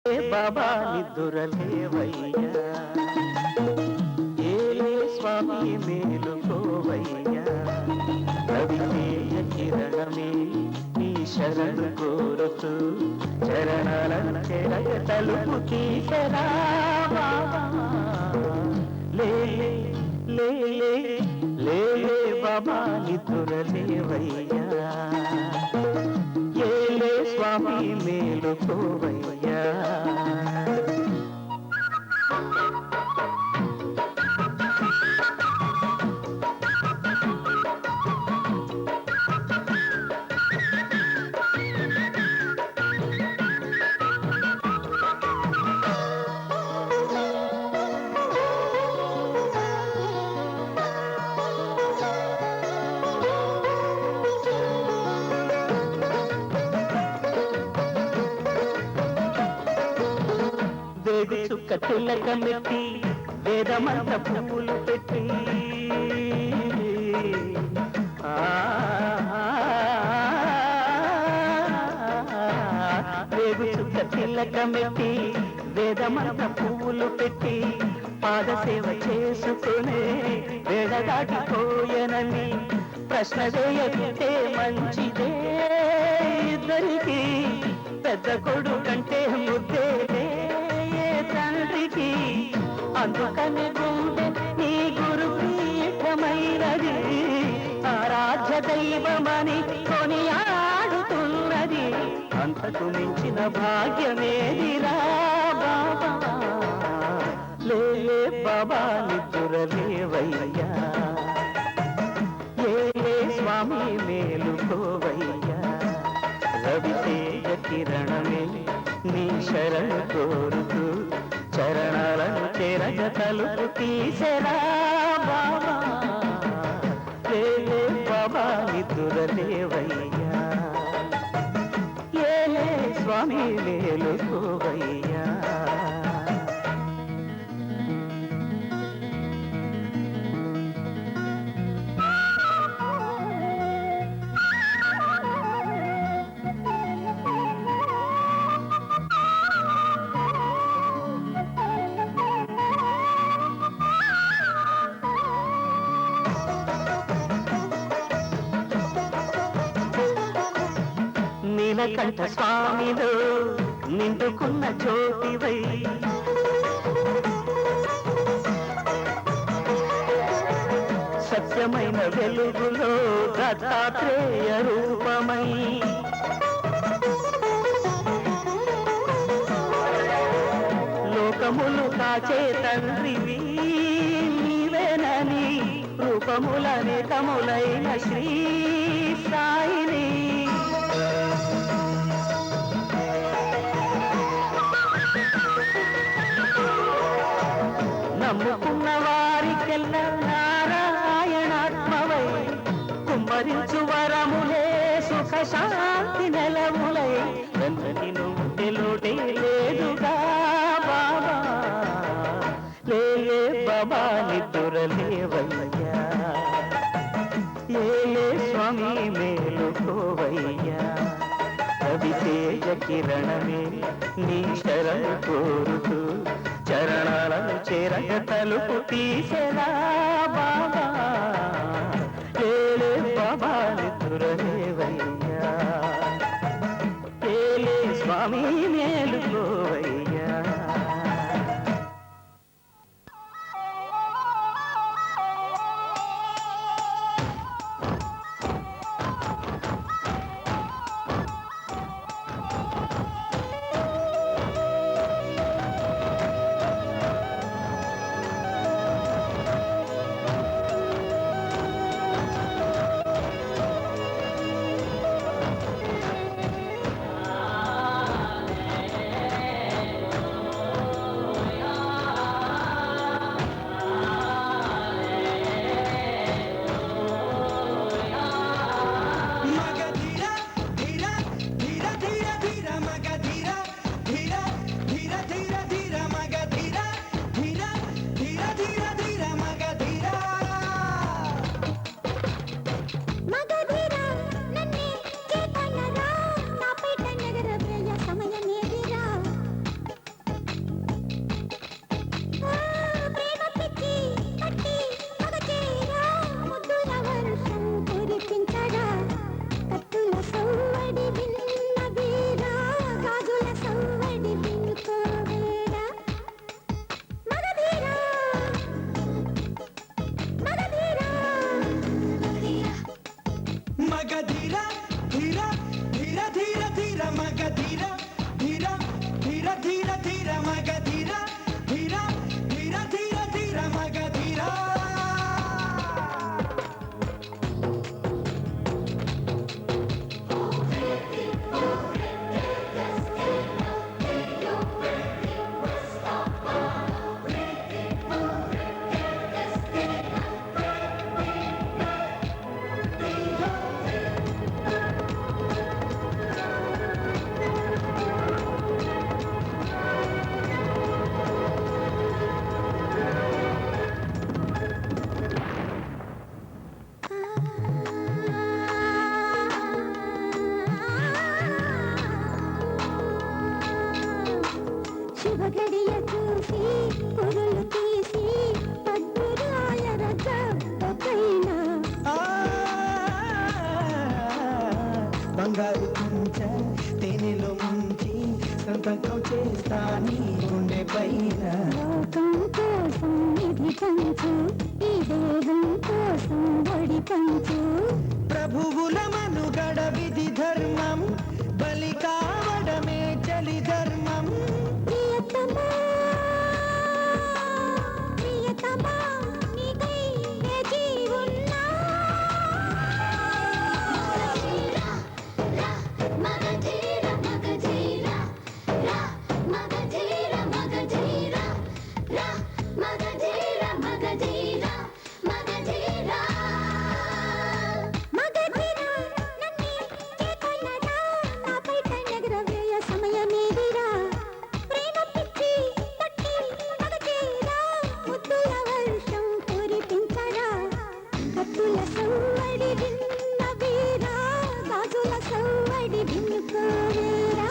బాబా నిద్దురలేవయ్యా, ఏలే స్వామి మేలుకోవయ్యా, రవితేజ కిరణమే నీ శరణు కోరుతూ చరణాలను చెరగ తలుపు తీసరా బాబా. లే లే లే బాబా నిద్దురలేవయ్యా, ఏలే స్వామి మేలుకోవయ్యా. వేడి చుక్క తిలకమెట్టి వేదమంత పువ్వులు పెట్టి వేడి చుక్క తిలకమెట్టి వేదమంత పువ్వులు పెట్టి పాదసేవ చేసుకునే వేడ దాటిపోయనని ప్రశ్న చేయకుంటే మంచిదే, ఇద్దరికి పెద్ద కొడుకంటే ముద్దే తండ్రికి, అందుకని గుండె నీ గురు పీఠమైనది, ఆరాధ్య దైవమని కొనియాడుతున్నది, అంతకు మించిన భాగ్యమేదిరా బాబా. లే బాబా నిద్దురలేవయ్యా, ఏలే స్వామి మేలుకోవయ్యా, రవితేజ కిరణమే నీ శరణు కోరుతూ చరణాలను చెరగ తలుపు తీసరా బాబా. లే బాబా నిద్దురలేవయ్యా, ఏలే స్వామి మేలుకోవయ్యా. నీలకంఠ స్వామిలో నిండుకున్న జ్యోతివై, సత్యమైన వెలుగులో దత్తాత్రేయ రూపమై, లోకములు కాచే తండ్రివి నీవేనని రూపములనేకములైన శ్రీ సాయిని, నమ్ముకున్న వారికెల్లా నారాయణాత్మవై, కుమ్మరించు వరములే సుఖ శాంతి నెలములై, వెంటని నువ్వు లోటే లేదుగా బాబా. లే బాబా నిద్దురలేవయ్యా, ఏలే స్వామి మేలుకోవయ్యా, రవితేజ కిరణమే నీ శరణు కోరుతూ చరణాలను చెరగ తలుపు తీసెరా బాబా. ఏలే బాబా నిద్దురలేవయ్యా, ఏలే స్వామి మేలుకోవయ్యా. శుభగడియ చూసి పురులు తీసి పద్దురాయర జబ్బకైనా బంగారు కుంచ తేనెలో ముంచి సంతకం చేస్తా నీ గుండె పైన లోకం కోసం ఇది పంచు ఈ దేహం కోసం ఒడి పంచు ప్రభువుల మనుగడ విధి ధర్మం బలి కావడమే చలి ధర్మం ప్రియతమా ప్రియతమా నీకై వేచి ఉన్నా మగధీర మగధీర రా మగధీర మగధీర రా మగధీర మగధీర మగధీర మగధీర నన్నే చేకొన్నదా నాపై కన్నెగరవేయ సమయమేదిరా ప్రేమ పిచ్చి తట్టి మగధీర ముద్దుల వర్షం కురిపించరా కత్తుల సవ్వడి విన్న వీరా గాజుల సవ్వడి వినుకోవేరా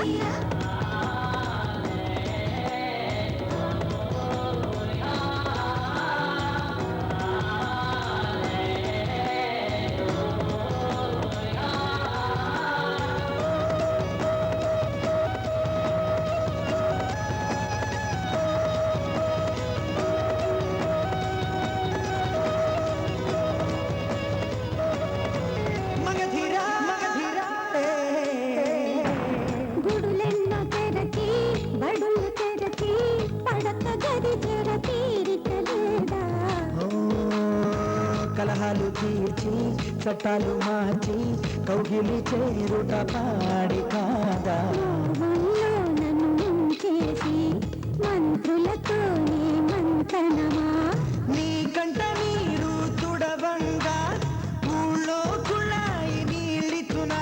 మగధీర మగధీర గుడులెన్నో తెరచి బడులు తెరచి పడక గది తెర తీరికలేదా కలహాలు తీర్చి చట్టాలు మార్చి కౌగిలి చేరుట పాడి కాదా మోహంలో నన్ను ముంచేసి మంత్రులతోనే మంతనమా నీ కంట నీరు తుడవంగా ఊళ్ళో కుళాయి నీళ్ళితునా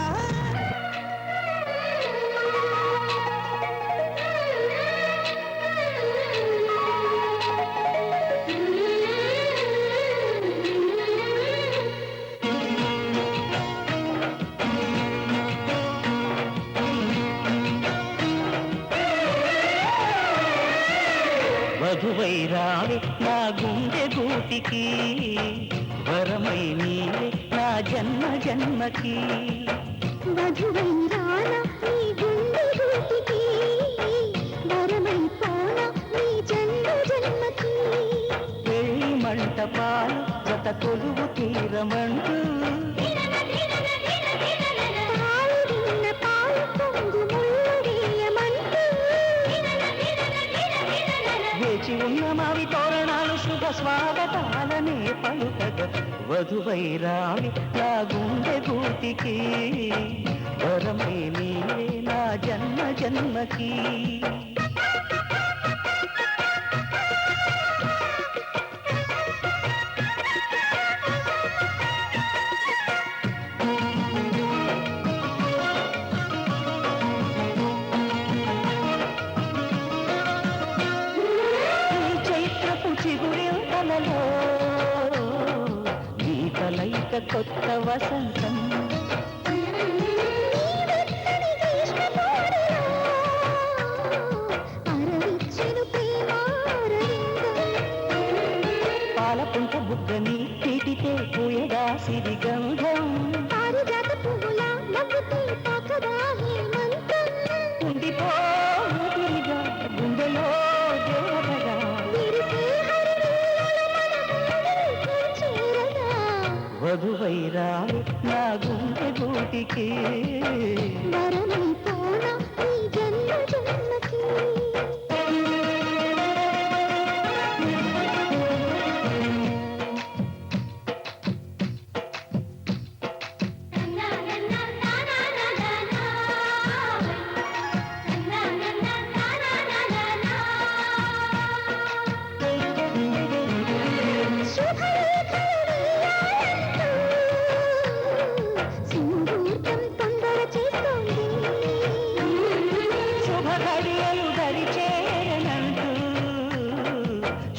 వధువై రావే నా గుండె గూటికి వరమై నీవే నా జన్మ జన్మకి వధువై రానా నీ గుండె గూటికి వరమై పోనా నీ జన్మ జన్మకి పెళ్లి మంటపాలు జత కొలువు తీరమంటూ పాలు విన్న పాలు పొంగు ముళ్ళువేయమంటూ వేచి ఉన్న మావి తోరణాలు శుభ స్వాగతాలనే పలుకగ వధువై రావి నా గుండె గూటికి వరమై నీవే నా జన్మ జన్మకి ఈ చైత్రపు చిగురింతలలో గీతలైక కొత్త వసంతం పాలపుంట బుగ్గని తీటితే పూయగా సిరిగంధం ఉండిపో ఊపిరిగా గుండెలో దేవతగా వధువై రావి నా గుండె గూటికి శుభఘడియలు దరిచేరనంటూ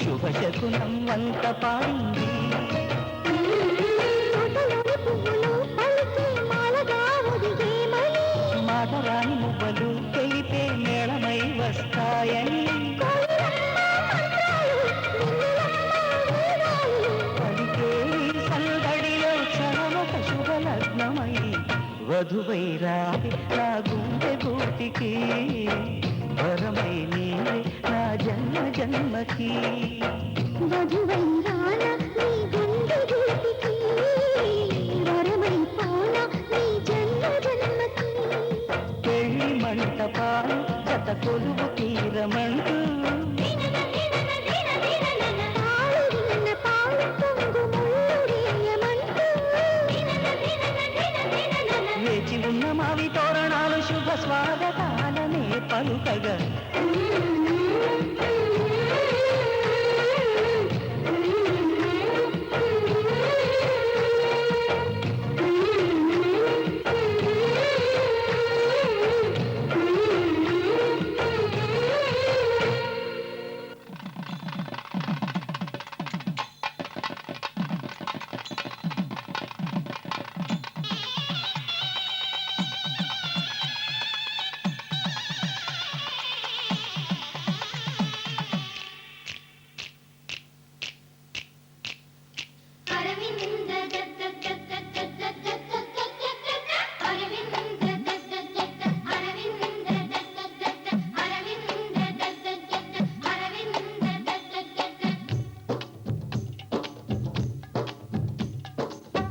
శుభశకునం వంత పాడింది మాటరాని మువ్వలు తెలిపే మేళమై వస్తాయని వధువై రావే నా గుండె గూటికి వరమై నీవే నా జన్మ జన్మకి వధువై రానా నీ గుండె గూటికి వరమై పోనా నీ జన్మ జన్మకి పెళ్లి మంటపాలు జత కొలువు తీరమంటూ వేచి ఉన్న మావి తోరణాలు శుభ స్వాగతాలనే పలుకగా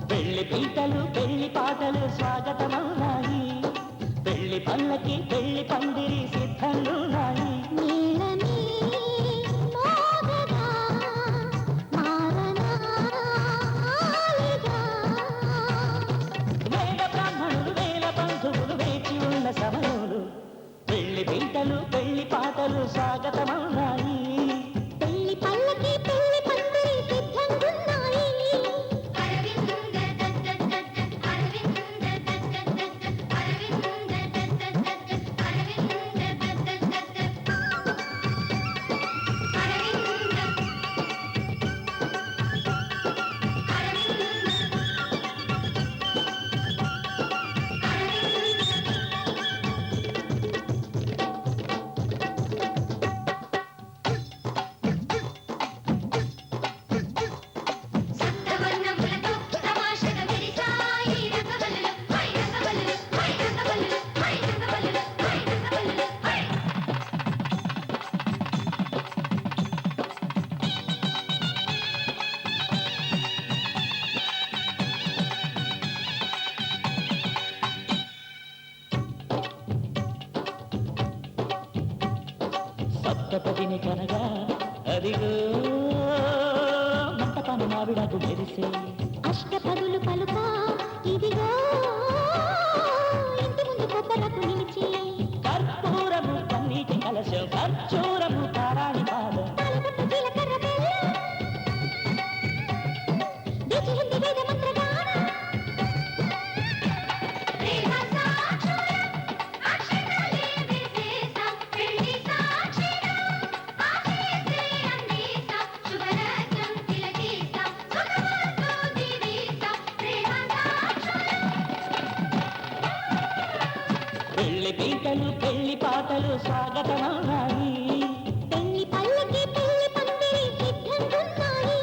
పెళ్లి పీటలు పెళ్లి పాటలు స్వాగతమవునాయి పెళ్లి పల్లకి పెళ్లి పందిరి సిద్ధంగున్నాయి వేద బ్రాహ్మణులు వేల బంధువులు వేచి ఉన్న సమయంలో పెళ్లి పీటలు పెళ్లి పాటలు స్వాగతమవునాయి పెళ్లి పల్లకి పెళ్లి పందిరి సిద్ధంగున్నాయి సప్తపదిని కనగా అదిగో మంటపాన మావిడకు మెరిసే అష్టపదులు పలుక ఇదిగో ఇంటి ముందు కొబ్బరకు నిలిచి కర్పూరము పన్నీటి కలశం ఖర్చూరము తారాణి పాదం పాలపట్టు జీలకర్ర బెల్లం దీచి హింది వేద మంత్రగానం పెళ్లి పీటలు పెళ్లి పాటలు స్వాగతమవునాయి పెళ్లి పల్లకి పెళ్లి పందిరి సిద్ధంగున్నాయి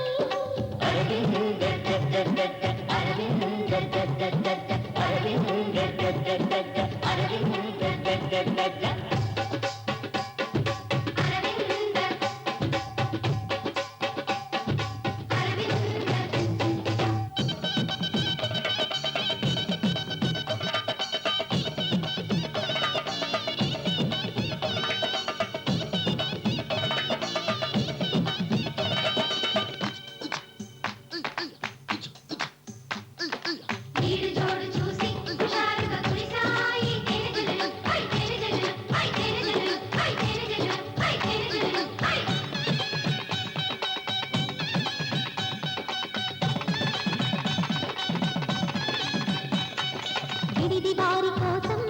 ఇది వారి కోసం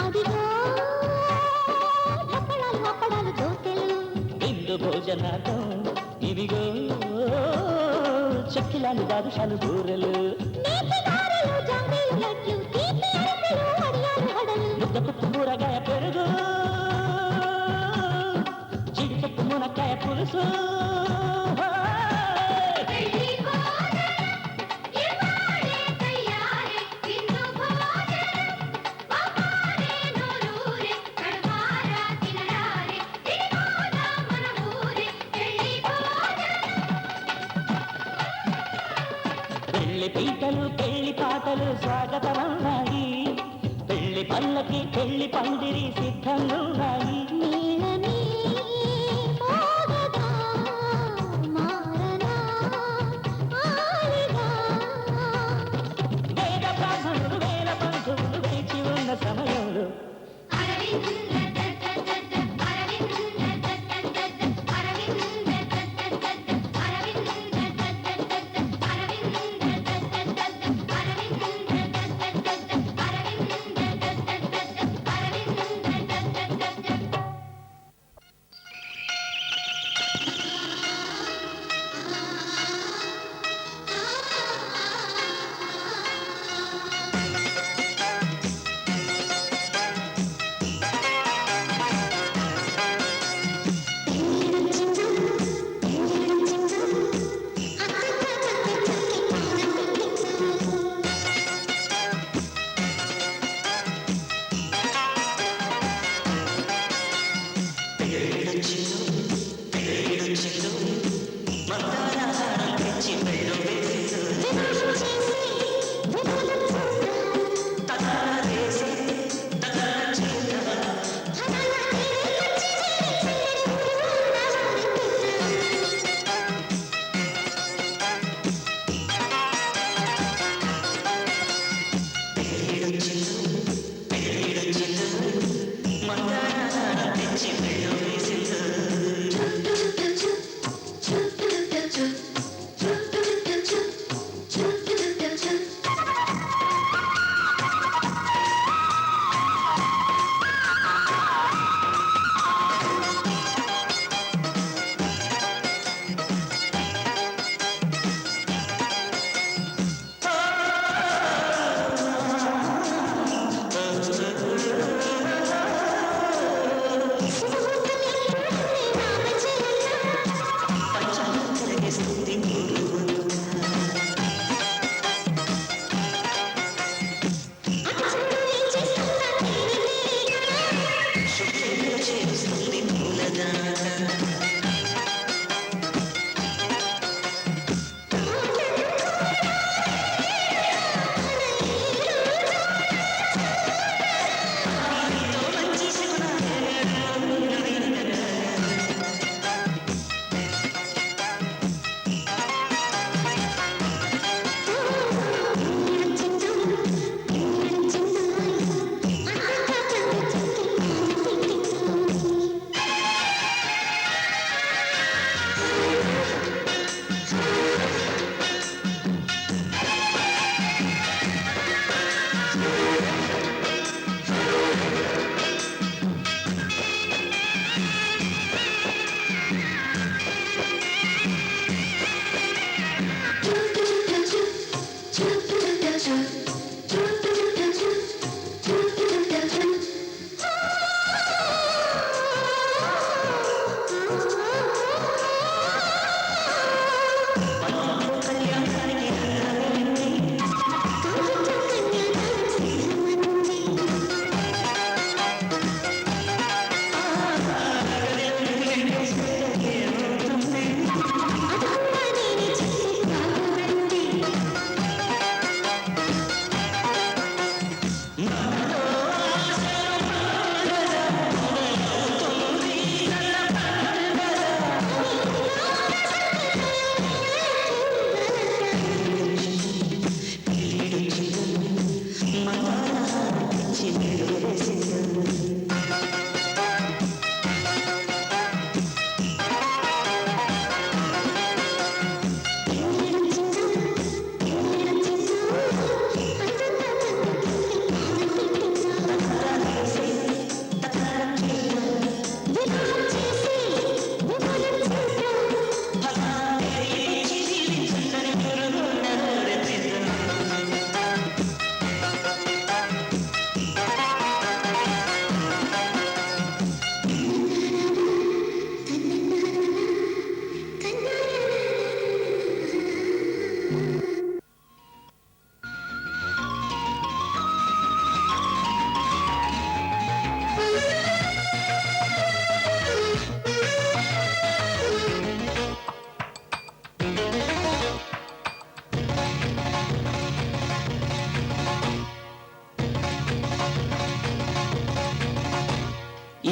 అదిగో అప్పడాలు అప్పడాలు దోసెలు ఇందు భోజనాతో ఇవిగో చక్కిలాలు బాదుషాలు బూరెలు నేతి గారెలు జాంగ్రీలు లడ్లు తీపి అరిసెలు వడియాలు వడలు ముద్దపప్పు కూరగాయ పెరుగు జీడిపప్పు మునక్కాయ పులుసు ఆశలు స్వాగతమన్నాయి పెళ్లి పల్లకి పెళ్లి పందిరి సిద్ధంగున్నాయి నీళ్ళని మోగగా మారనా ఆలిగా వేద బ్రాహ్మణులు వేల బంధువులు వేచి ఉన్న సమయంలో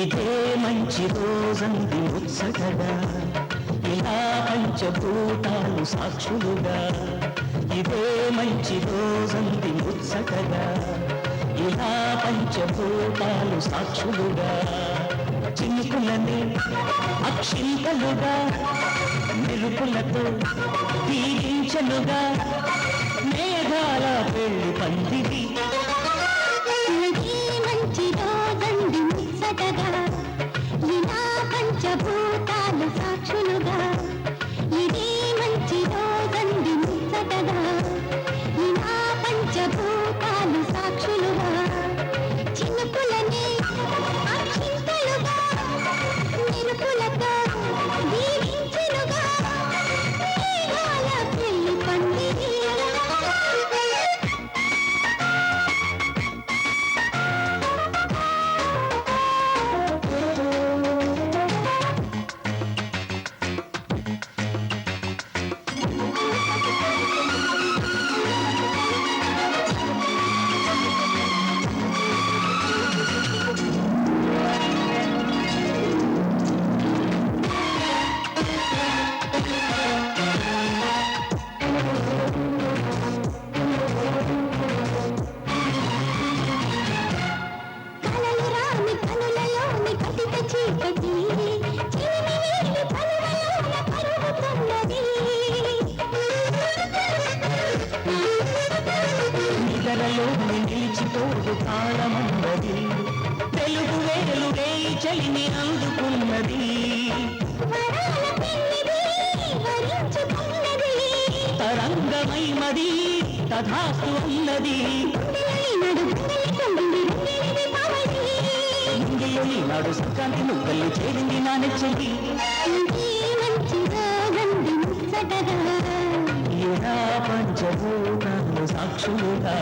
ఇదే మంచి రోజంది ముచ్చటగా ఇలా పంచభూతాలు సాక్షులుగా ఇదే మంచి రోజంది ముచ్చటగా ఇలా పంచభూతాలు సాక్షులుగా చినుకులని అక్షింతలుగా మెరుపులతో దీవించనుగా మేఘాల పెళ్లి పందిరి మంచి రోజంది ముచ్చటగా ఇలా పంచభూతాలు సాక్షులుగా ఇది మంచి రోజంది ముచ్చటగా ఇలా పంచభూతాలు సాక్షులుగా చినుకులని అక్షింతలుగా మెరుపులతో దీవించెనుగా మేఘాల పెళ్లి పందిరి కలలు రాని కనులలోని కటిక చీకటి చిలిమి నీటి కనులలోన కరుగుతున్నది నిద్రలో నిలిచిపోదు కాలమన్నది తెలుగు వేలు రేయి చలిని అందుకున్నది వరాల పెళ్లిది వరించుకున్నది తరంగమై మది తథాస్తు అన్నది గుండెలని నడు గుండెలి కొండి గుండెలిది పావని ఇంగిలో ఈనాడు సంక్రాంతి ముక్కల్ని చేరింది నా నెచ్చలి ఇది మంచి రోజంది ముచ్చటగా ఇలా పంచభూతాలు సాక్షులుగా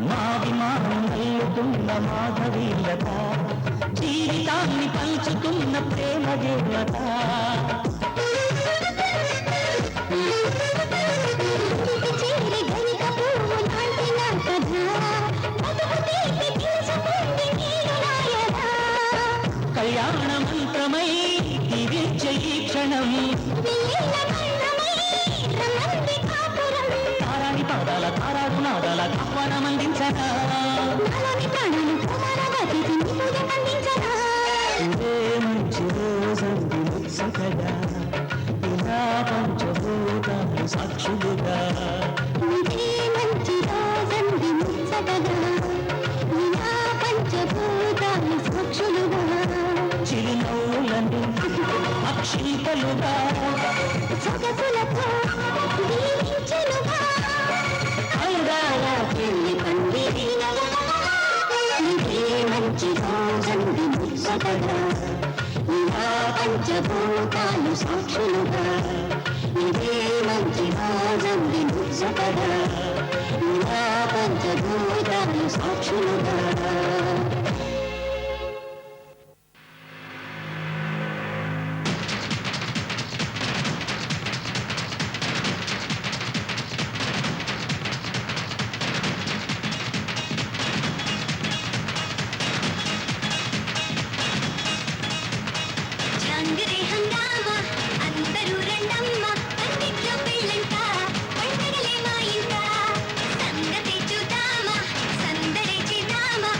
మావిమానం అల్లుతున్న మాధవీలత జీవితాన్ని పంచుతున్న ప్రేమ దేవత ఇంటికి చేరి గరిక పువ్వు లాంటి నా కథ బతుకు తీపి తెలుసుకుంది నీరు నాయనా కళ్యాణ మంత్రమై దివించ ఈ క్షణం వెన్నెల వర్ణమై రమంది కాపురం తారాని పాదాల తారాడు నాదాల ఆహ్వానం అందించగా నాలోని ప్రాణాలు కుమారగా తీసి నీ పూజ అందించనా ఇదే మంచి రోజంది ముచ్చటగా ఇలా పంచభూతాలు సాక్షులుగా ఇదే మంచి రోజంది ముచ్చటగా ఇలా పంచభూతాలు సాక్షులుగా చిరునవ్వులను అక్షింతలుగా సొగసులతో దీవించెనుగా అందాల పెళ్లి పందిరి ఇదే మంచి రోజంది ముచ్చటగా ఇలా పంచభూతాలు సాక్షులుగా ఇదే మంచి రోజంది ముచ్చటగా ఇలా పంచభూతాలు సాక్షులుగా జాంగరే హంగామా అందరూ రండమ్మ పందిట్లో పెళ్ళంట పండగలే మా ఇంట సంగతి చూద్దామా సందడి చేద్దామా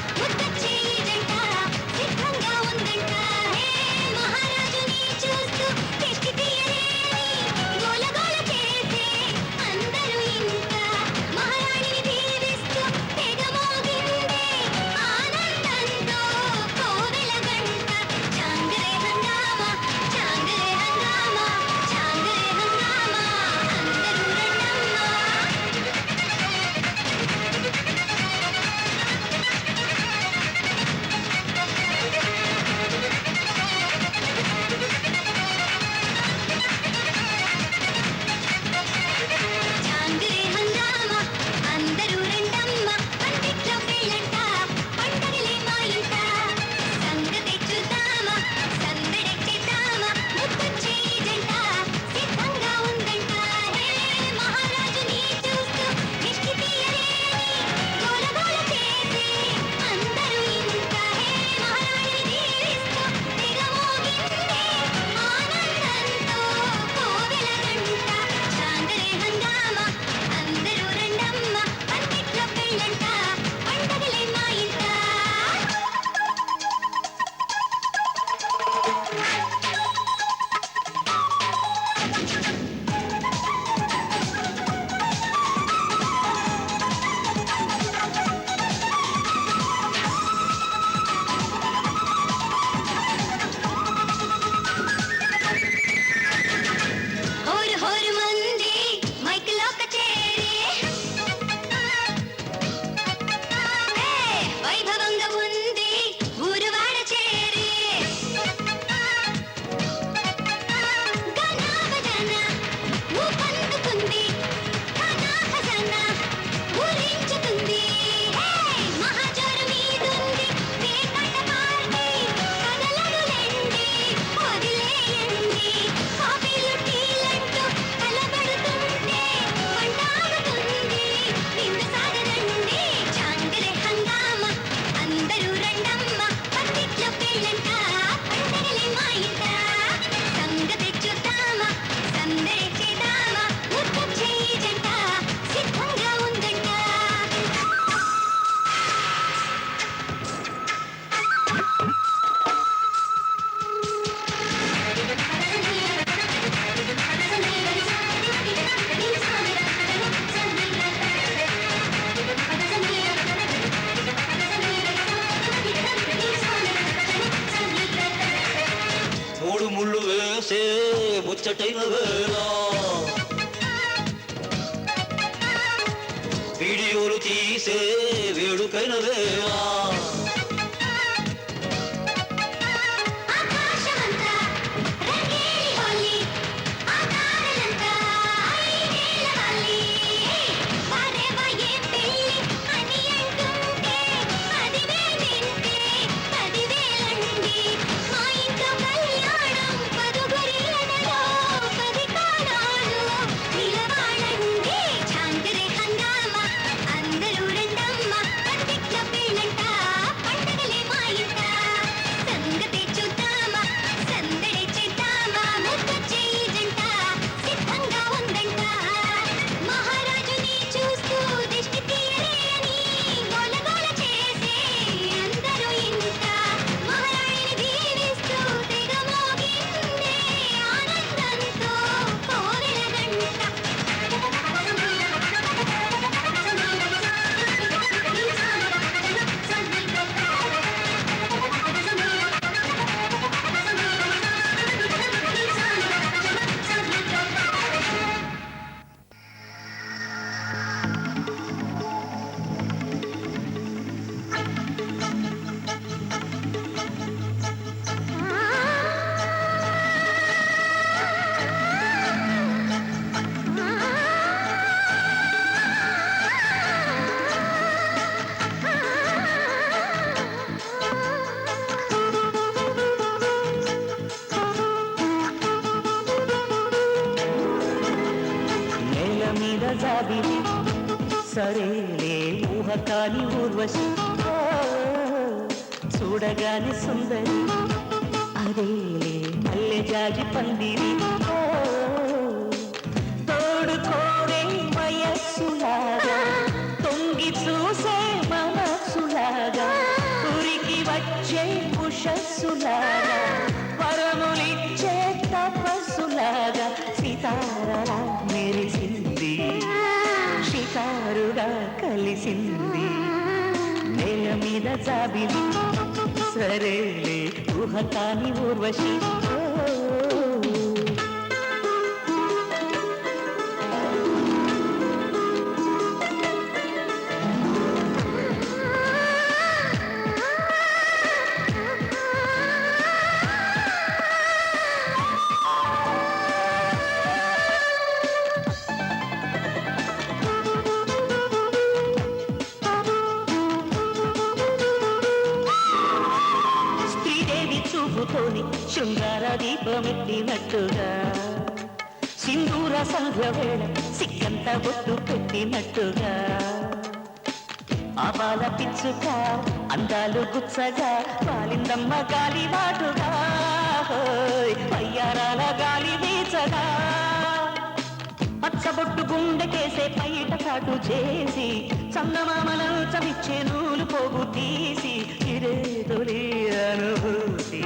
చీకటైన వేళ వీడియోలు తీసే వేడుకైన వేళ జాబిలి సరేలే ఊహ కాని ఊర్వశి చూడగానే సుందరి అదేలే మల్లె జాజి పందిరి తోడుకోరే వయస్సులాగా తొంగి చూసే మనసులాగా ఉరికి వచ్చే ఉషస్సులాగా వరములిచ్చే తపస్సులాగా సితారలా మెరిసింది షికారుగా కలిసింది నేల మీద జాబిలి సరేలే ఊహ కాని ఊర్వశి శృంగార దీపమెట్టినట్టుగా సింధూర సంధ్య వేళ సిక్కంత బొట్టు పెట్టినట్టుగా ఆబాల పిచ్చుక అందాలు గుచ్చగా వాలిందమ్మ గాలి వాటుగా పయ్యారాల గాలి వీచగా పచ్చబొట్టు గుండెకేసే పైట చాటు చేసి చందమామను చమిచ్చే నూలు పోగు తీసి ఇదే తొలి అనుభూతి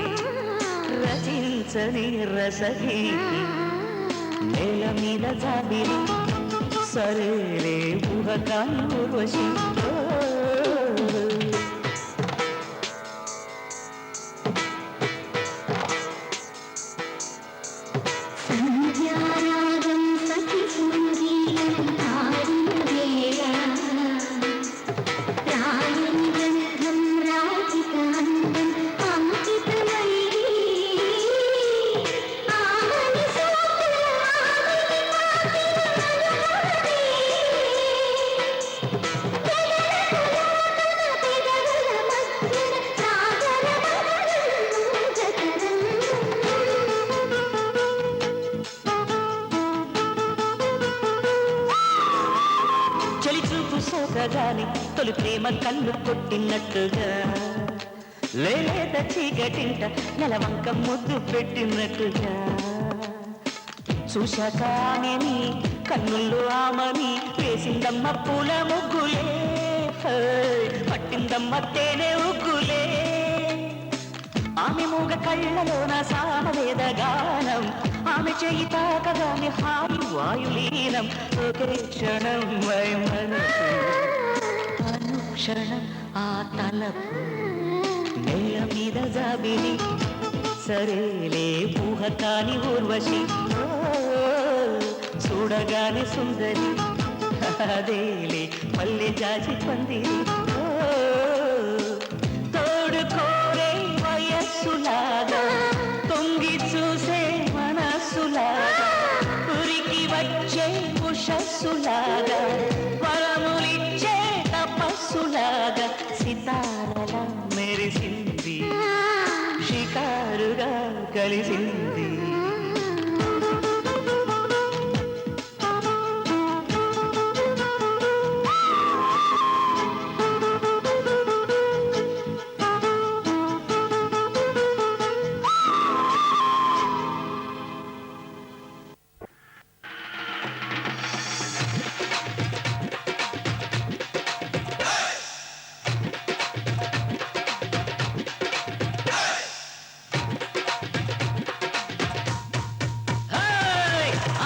రచించని రసగీతి నేల మీద జాబిలి సరేలే ఊహ కాని ఊర్వశి సోకగాని తొలి ప్రేమ కన్ను కొట్టినట్టుగా లేలేత చీకటింట నెలవంక ముద్దు పెట్టినట్టుగా చూశాక ఆమెని కన్నుల్లో ఆమని వేసిందమ్మ పూల ముగ్గులే పట్టిందమ్మ తేనె ఉగ్గులే ఆమె మూగ కళ్ళలోన సామవేద గానం ఆమె చేయి తాకగానే హాయి వాయులీనం ఒకే క్షణం వై మనసు అనుక్షణం ఆ తలపు నేల మీద జాబిలి సరేలే ఊహ కాని ఊర్వశి ఓ, చూడగానే సుందరి అదేలే పల్లె జాజి పందిరి ఓ, తోడు కోరే వయస్సులాగా తొంగి చూసే మనస్సులాగా ఉరికి వచ్చే ఉషస్సులాగా వరములిచ్చే తపస్సులాగా సితారలా మెరిసింది షికారుగా కలిసింది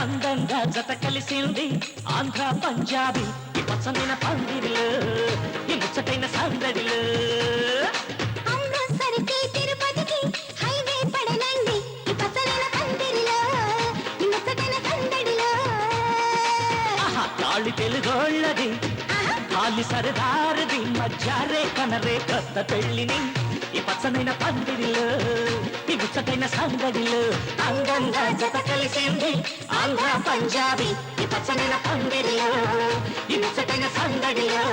అందంగా జత కలిసింది ఆంధ్ర పంజాబీ ఈ పచ్చమైన పందిరిలో ఈ ముచ్చటైన సందడిలో అమృత్సర్కి తిరుపతికి హైవే పడనండి ఈ పచ్చనైన పందిరిలో ఈ ముచ్చటైన సందడిలో ఆహా తాళి తెలుగోళ్ళది కాలి సరదారది మధ్యారే కనరే కొత్త పెళ్ళిని ఈ పచ్చనైన పందిరిలో ఈ ముచ్చటైన సందడిలో అందంగా జత కలిసింది ఆంధ్ర పంజాబీ ఈ పచ్చనైన పందిరిలో ఈ ముచ్చటైన సందడిలో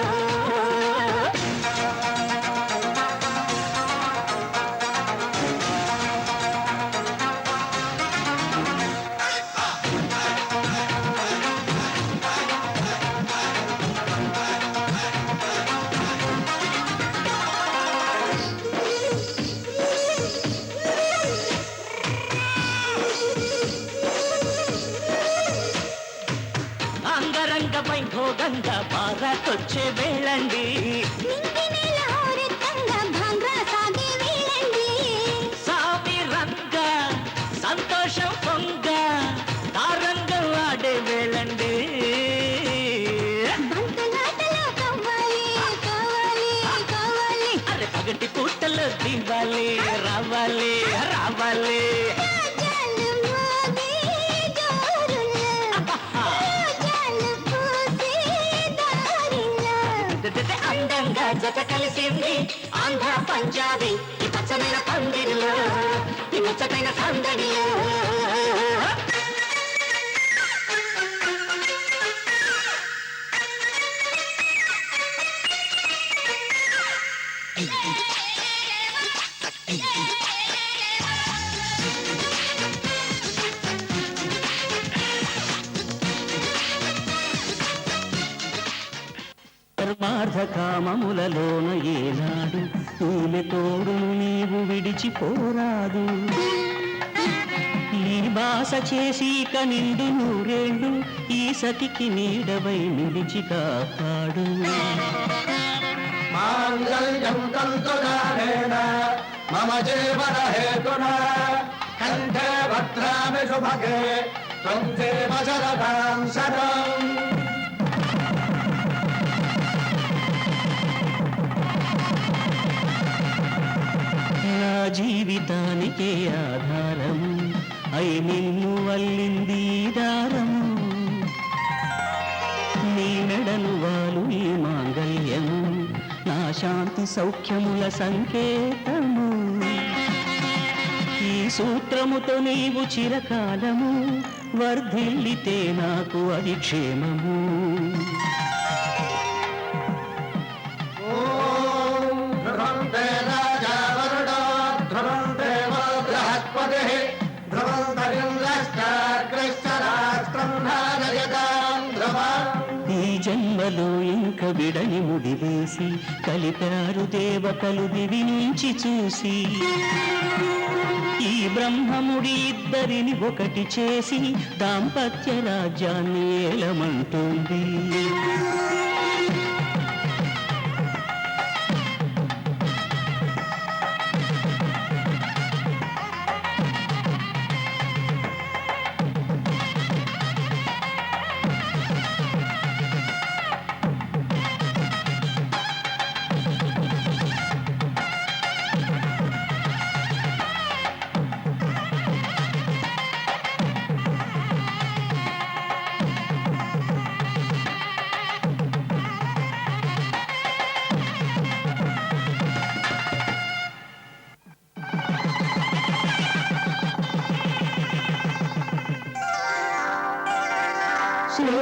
అంగరంగ వైభోగంగా బారాకొచ్చే వేళండి నింగి నేల హోరెత్తంగా భాంగ్రా సాగే వీళ్ళండి సామిరంగా సంతోషం పొంగ తారంగం ఆడే వేళండి బంతులాటలో కవ్వాలి కావాలి కావాలి అరే పగటి పూటలో దివాలి రావాలి రావాలి రాజాలు మోగే జోరులో రాజాలు పూసే దారిలో అందంగా జత కలిసింది ఆంధ్ర పంజాబీ ఈ పచ్చమైన పందిరిలో ఈ ముచ్చటైన సందడిలో ధర్మార్థ కామములలోన ఏనాడు పూలె తోడును నీవు విడిచిపోరాదు ఈ బాస చేసి నిండు నూరేళ్ళు ఈ సతికి నీడవై నిలిచి కాపాడు మాంగళ్యం తంతునానేన మమ జీవన హేతునా కంఠే భద్రామి శుభగే త్వం దేవ శరదాం శరం నా జీవితానికే ఆధారం అయి నిన్ను వల్లింది ఈ దారము నీ మెడలు వాలు ఈ మాంగళ్యము నా శాంతి సౌఖ్యముల సంకేతము ఈ సూత్రముతో నీవు చిరకాలము వర్ధిల్లితే నాకు అది క్షేమము ఓం ధ్రువం తే రాజా వరుణో ధ్రువం దేవో బృహస్పతిః ధ్రువం తరింద్రశ్చాగ్రశ్చ రాష్ట్రం ధారయతాం ధ్రువం ఈ జన్మలో ఇంక విడని ముడివేసి కలిపారు దేవతలు దివి నుంచి చూసి ఈ బ్రహ్మముడి ఇద్దరిని ఒకటి చేసి దాంపత్య రాజ్యాన్ని ఏలమంటుంది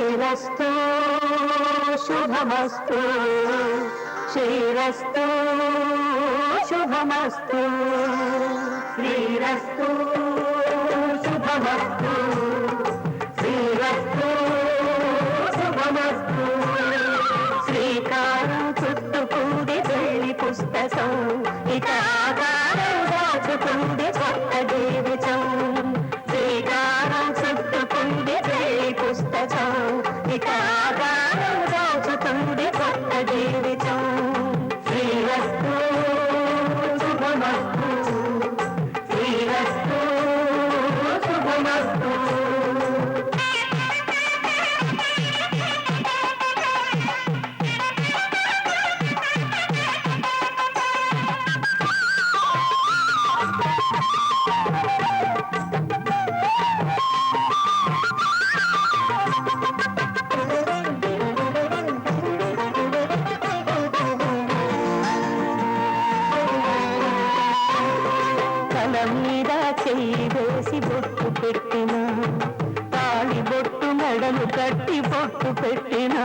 శ్రీరస్తు శుభమస్తు శ్రీరస్తు శుభమస్తు శ్రీరస్తు శుభమస్తు శ్రీరస్తు శుభమస్తు శ్రీకారం చుట్టుకుంది పెళ్లి పుస్తకం ఇక ఆకారం దాచుకుంది కొత్త జీవితం శ్రీకారం చుట్టుకుంది పెళ్లి పుస్తకం ఇక ఆకారం దాచుకుంది కొత్త జీవితం శ్రీరస్తు శుభమస్తు శ్రీరస్తు శుభమస్తు తల మీద చెయ్యి వేసి బొట్టు పెట్టిన తాళి బొట్టు మెడలు కట్టి బొట్టు పెట్టిన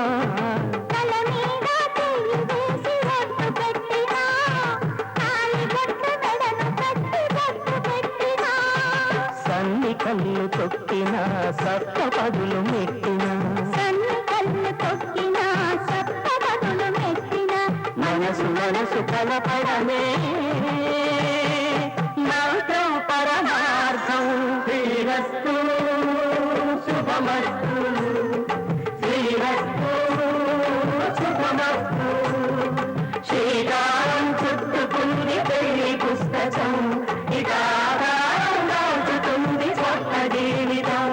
తల మీద చెయ్యి వేసి బొట్టు పెట్టినా తాళి బొట్టు మెడను కట్టి బొట్టు పెట్టినా సన్ని కళ్ళు తొక్కిన సప్త పదులు మెట్టిన సన్ని కళ్ళు తొక్కినా సప్త బదులు మెట్టినా మనసు మనసు కలపడమే మంత్రం పరమార్థం శ్రీరస్తు శుభమస్తు శ్రీరస్తు శుభమస్తు శ్రీకారం చుట్టుకుంది పెళ్లి పుస్తకం ఇక ఆకారం దాచుతుంది కొత్త జీవితం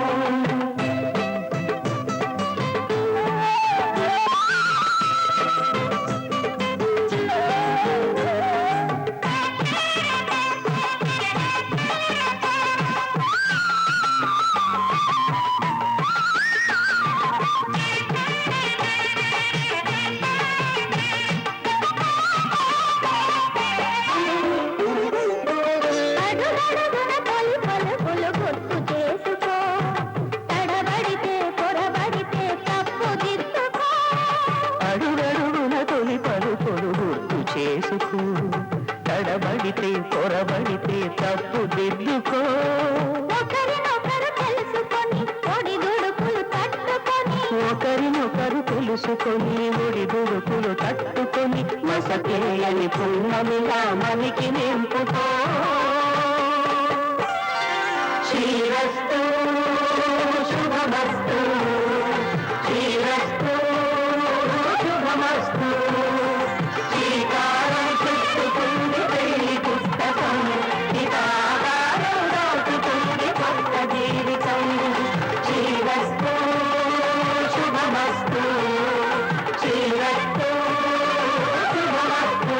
అడుగడుగున తొలి పలుకులు గుర్తు చేసుకో తడబడితే పొరబడితే తప్పు దిద్దుకో అడుగడుగున తొలి పలుకులు గుర్తు చేసుకో తడబడితే పొరబడితే తప్పు దిద్దుకో ఒకరినొకరు తెలుసుకొని ఒడిదుడుకులు తట్టుకొని ఒకరినొకరు తెలుసుకొని ఒడిదుడుకులు తట్టుకొని మసకేయని పుణ్యమిలా మనకి నింపుకో శ్రీరస్తు శుభమస్తు శ్రీరస్తు శుభమస్తు శ్రీకారం చుట్టుకుంది పెళ్లి పుస్తకం ఇక ఆకారం దాచుకుంది కొత్త జీవితం శ్రీరస్తు శుభమస్తు శ్రీరస్తు శుభమస్తు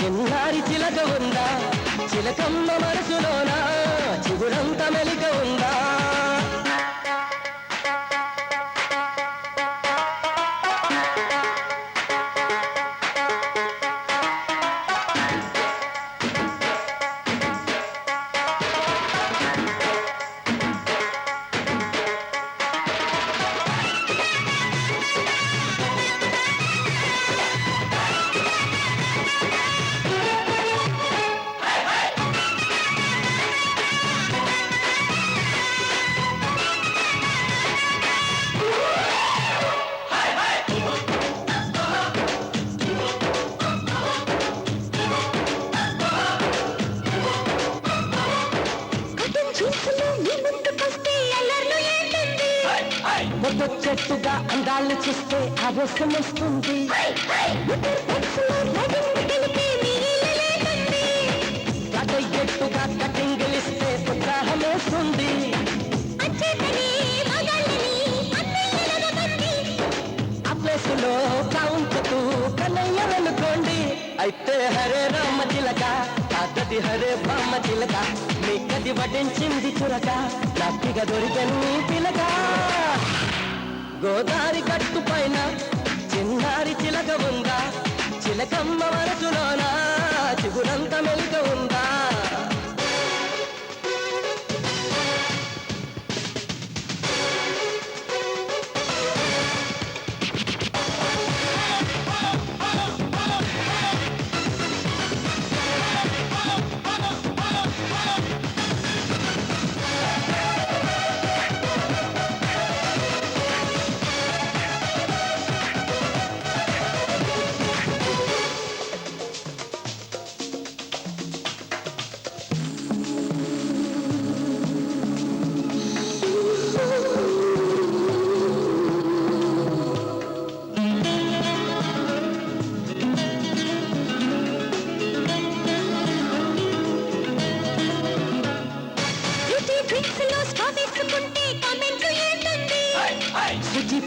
చిన్నారి చిలక ఉందా చిలకమ్మ మనసులోనా చిగురంత మెలిక ఉందా చెట్టుగా అందాలు చూస్తే ఆవేశం వస్తుంది ఎట్టుగా కటింగిలిస్తే ఉత్సాహం వేస్తుంది ఆ ప్లేసులో కాంచుతూ కన్నయ్యనుకోండి అయితే హరే రామ చిలక కాదది హరే బామ్మ చిలక మీకది వడ్డించింది చురక నాకిగా దొరికని నీ పిలక గోదారి కట్టు పైన చిన్నారి చిలక ఉందా చిలకమ్మ మనసులోనా చిగురంత మెలిక ఉందా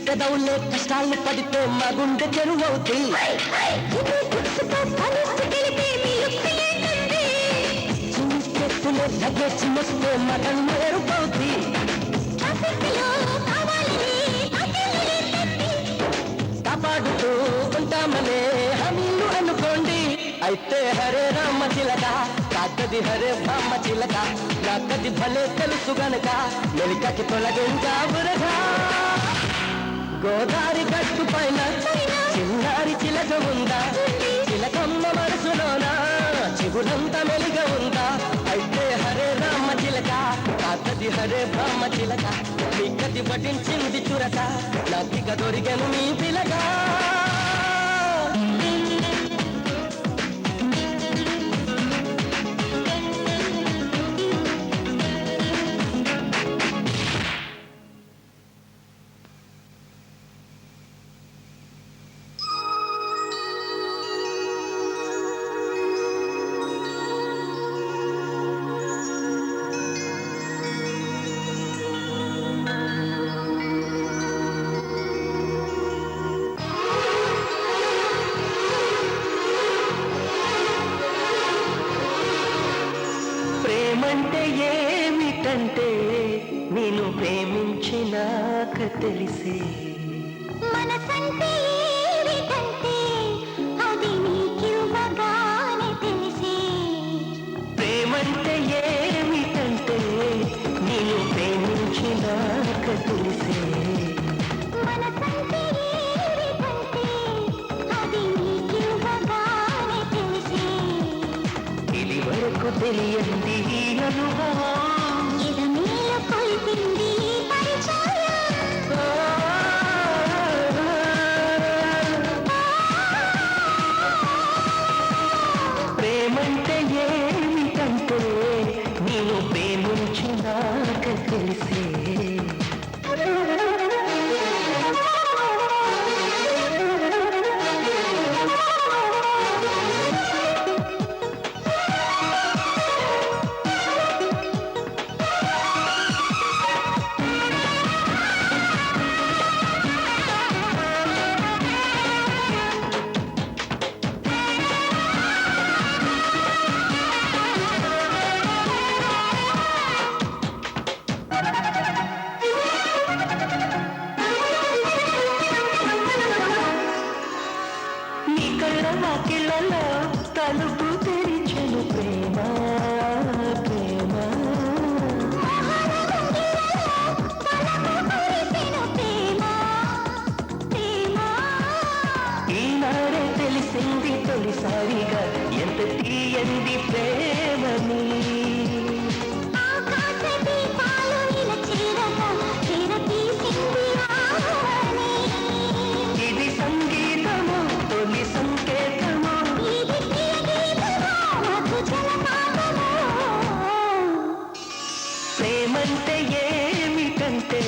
పెదవులే కష్టాలు పడితే మా గుండె చెరువవుతుంది చిన్నెత్తులే తగ్గే చిన్నొస్తే మటన్ మెరుపవుతుంది కాపాడుతూ ఉంటామనే హామీలు అనుకోండి అయితే హరే రామ చిలక కాకది హరే బామ్మ చిలక నాకది భలే తెలుసు గనక మెలికకి తొలగించా బురగా గోదారి గట్టు పైన చిన్నారి చిలక ఉందా చిలకమ్మ మనసులోనా చిగురంత మెలిగ ఉందా అయితే హరే రామ చిలక కాకది హరే బామ్మ చిలక మీకది పఠించింది చురక నాకిక దొరికెను మీ పిలక ప్రేమంటే ఏమిటంటే నేను ప్రేమించినాక తెలిసే మనసంటే ఏమిటంటే అది నీకివ్వగానే తెలిసే ప్రేమంటే ఏమిటంటే నేను ప్రేమించినాక తెలిసే మనసంటే ఏమిటంటే అది నీకివ్వగానే తెలిసే ఇది వరకు తెలియంది అనుభవం ఇది మేలు కొలిపింది పరిచయం ప్రేమంటే ఏమిటంటే నేను ప్రేమించినాక తెలిసే వాకిళ్ళలో తలుపు తెరిచెను ప్రేమ ప్రేమ ఈనాడే తెలిసింది తొలిసారిగా ఎంత తీయంది ప్రేమని ఇది సంగీతము తొలి సంకేతము ప్రేమంటే ఏమిటంటే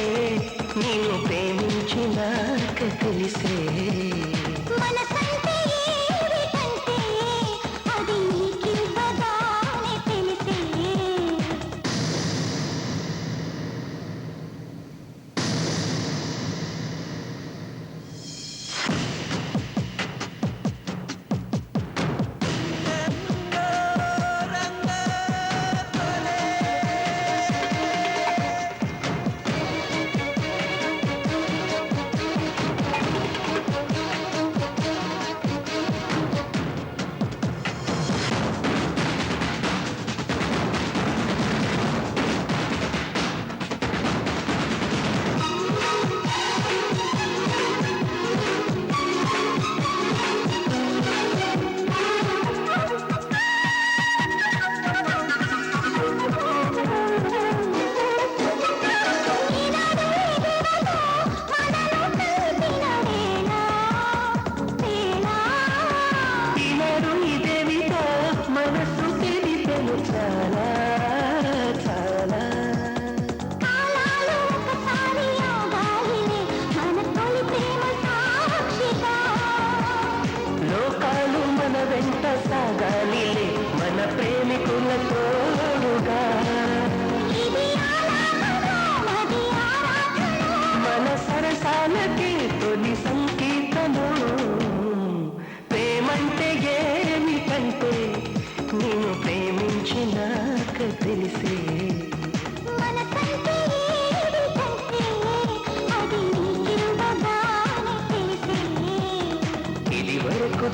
నేను ప్రేమించినాక తెలిసే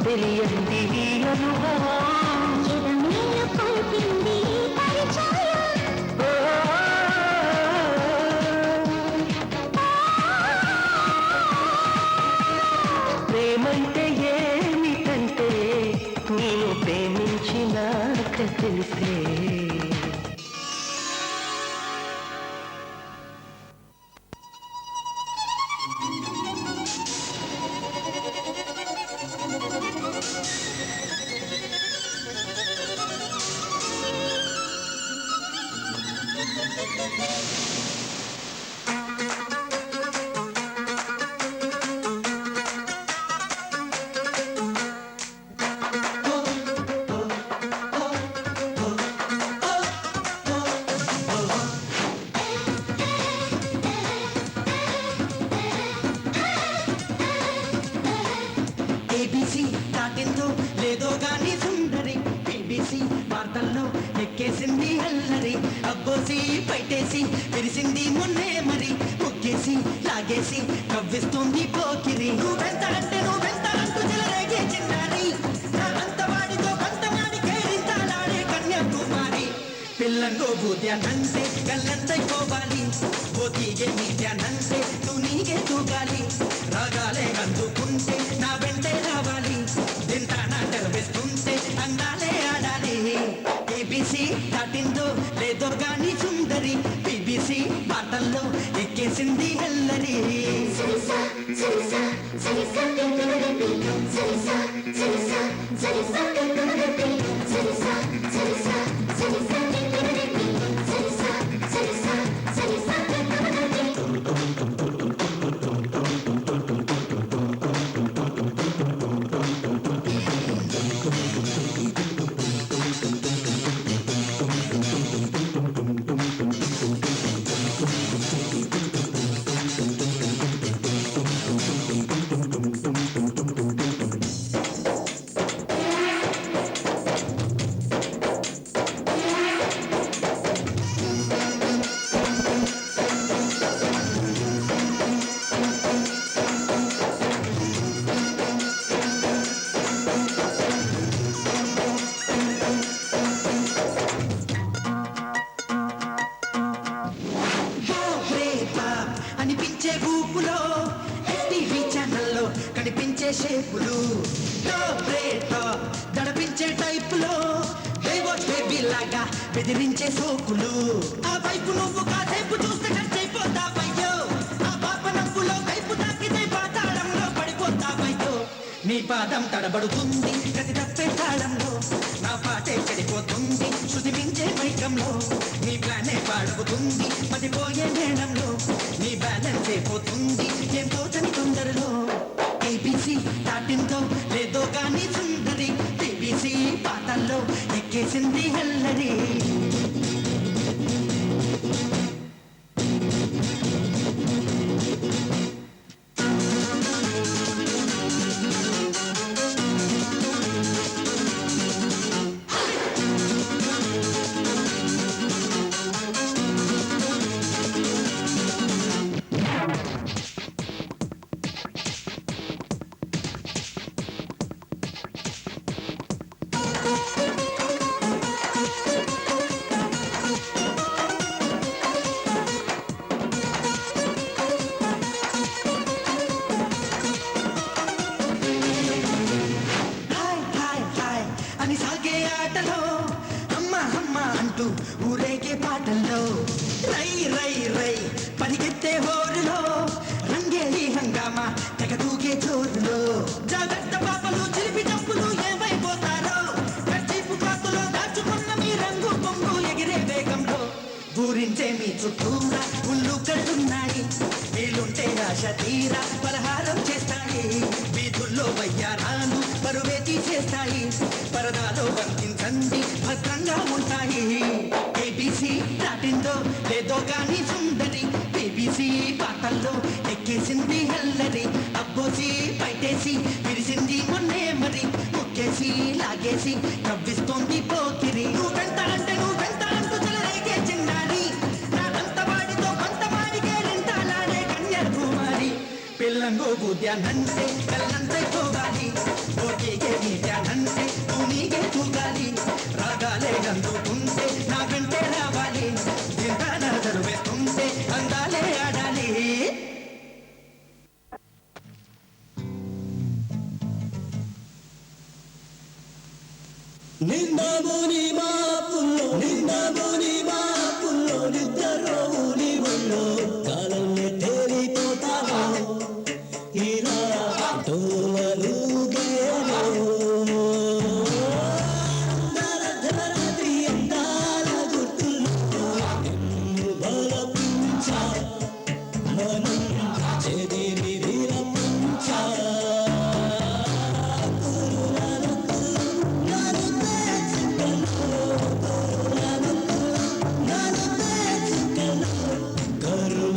తెలియంది ఈ అనుభవం ప్రేమంటే ఏమిటంటే నేను ప్రేమించినాక తెలిసే ఏబీసీ దాటిందో లేదో గాని సుందరి బీబీసీ వార్తల్లో ఎక్కేసింది అల్లరి అబ్బోసి పైటేసి విరిసింది మొన్నే మరి ముగ్గేసి లాగేసి కవ్విస్తోంది పోకిరి నువ్వెంత అంటే నువ్వెంత అంటూ చెలరేగే చిన్నారి నా అంత వాడితో కొంతమాడి కేరింతాలాడే కన్యాకుమారి పిల్లంగో బూద్యానంటే కళ్ళంతైపోవాలి పోతీగే నిత్యానంటే తూనీగే తూగాలి రాగాలే అందుకుంటే నా వెంటే రావాలి తింటానా తెరవేస్తుంటే అందాలే ఆడాలి ఏబీసీ దాటిందో లేదో గాని సుందరి బీబీసీ బాటల్లో ఎక్కేసింది ఎల్లరి షేపులు నడిపించే టైపులో బేబీ లాగా బెదిరించే సోకులు ఆ వైపు నువ్వు కాసేపు చూస్తే ఖర్చయిపోతావయ్యో ఆ పాప నవ్వులో వైపు తాకితే పాతాళంలో పడిపోతావయ్యో నీ పాదం తడబడుతుంది గతి తప్పే తాళంలో నా పాటే చెడిపోతుంది శృతి మించే మైకంలో నీ ప్లానే పాడుకుతుంది పడిపోయే మేడంలో నీ బ్యాలెన్స్ అయిపోతుంది ఏం తోచని తొందరలో ఏబీసీ దాటిందో లేదో కానీ సుందరి టీబీసీ పాటల్లో ఎక్కేసింది హల్లరి అని సాగే ఆటలో అమ్మ అమ్మ అంటూ ఊరేగే పాటల్లో రై రై రై పరిగెత్తే హోరులో రంగేలి హంగామా తెగ తూగే చోరులో జాగ్రత్త పాపలు చిలిపి చంపులు ఏమైపోతారో కర్చీపు కాతులో దాచుకున్న మీ రంగు పొంగు ఎగిరే వేగంలో ఊరించే మీ చుట్టూరా ఉల్లు కడుతున్నాయి వీలుంటే ఆశ తీరా పలహారం చేస్తాయి వీధుల్లో వయ్యారాలు పరువే తీసేస్తాయి పరదాలో బంధించండి భద్రంగా ఉంటాయి ఏబీసీ దాటిందో లేదో కానీ సుందరి బీబీసీ పాటల్లో ఎక్కేసింది హల్లరి అబ్బోసి బయటేసి విరిసింది మొన్నే మరి ముక్కేసి లాగేసి కవ్విస్తోంది పోకిరి నువ్వెంత అంటే నువ్వెంత అంటూ చెలరేగే చిన్నారి నాదంత వాడితో కొంత వాడికే నింటాలాడే కన్యాకుమారి పిల్లంగో బుద్ధ్యానంటే కళ్ళంతే పోవాలి పోటీకే నీట్యానంటే నీకే చూడాలి రాగాలే అందుకుంటే నా వెంటే రావాలి చింతాన జరువేస్తుంటే అందాలే ఆడాలి నిందాముని మాపుల్లో నిద్దరో నీ ఒళ్ళో కాలంలో తేలిపోతావో ఇలా తోలలు కరు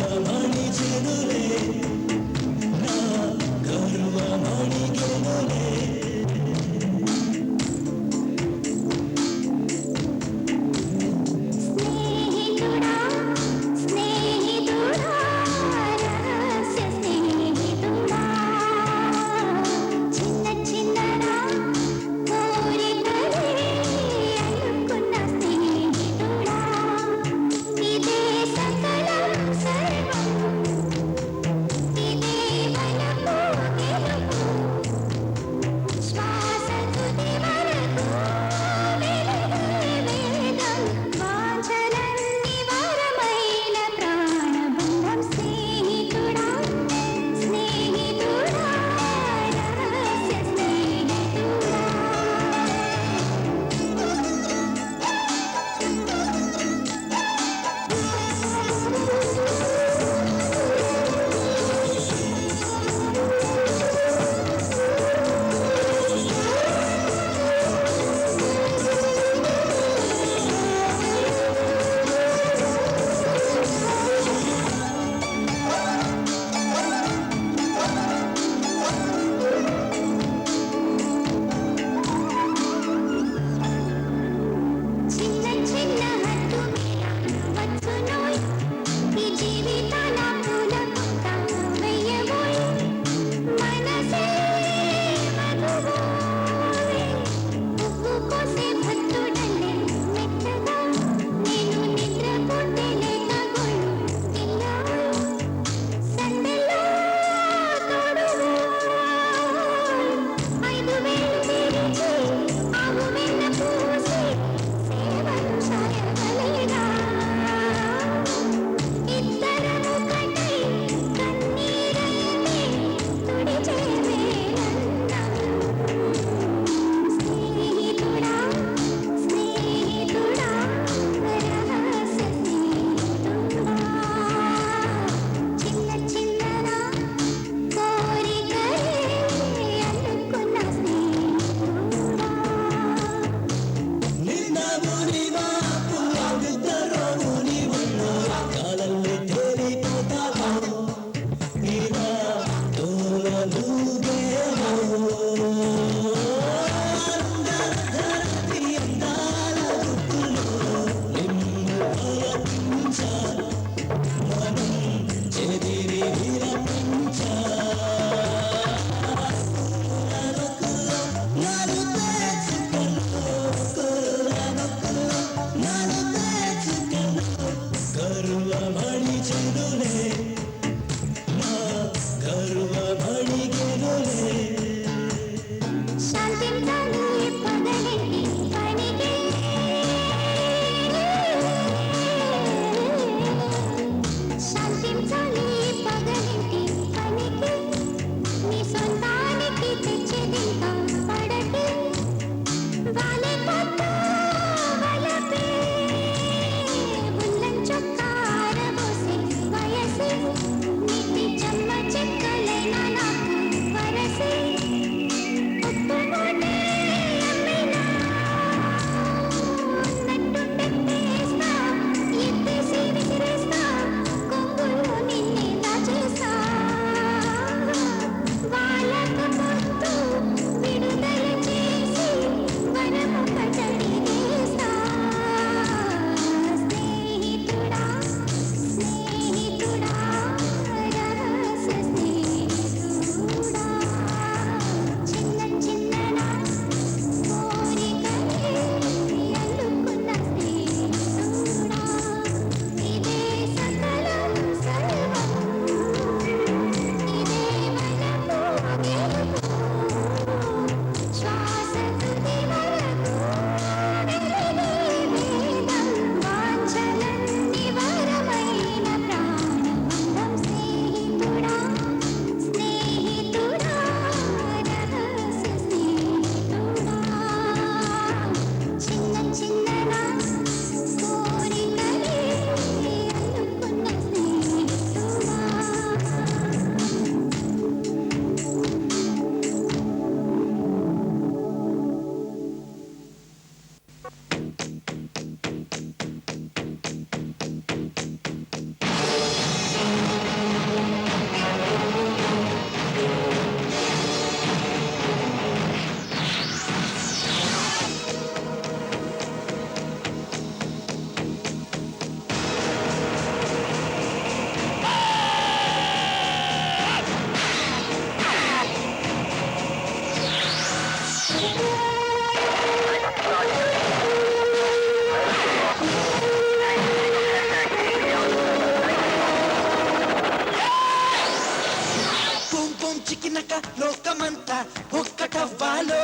బూమ్ బూమ్ చికినక లోకమంతా ఒక్కటవ్వాలో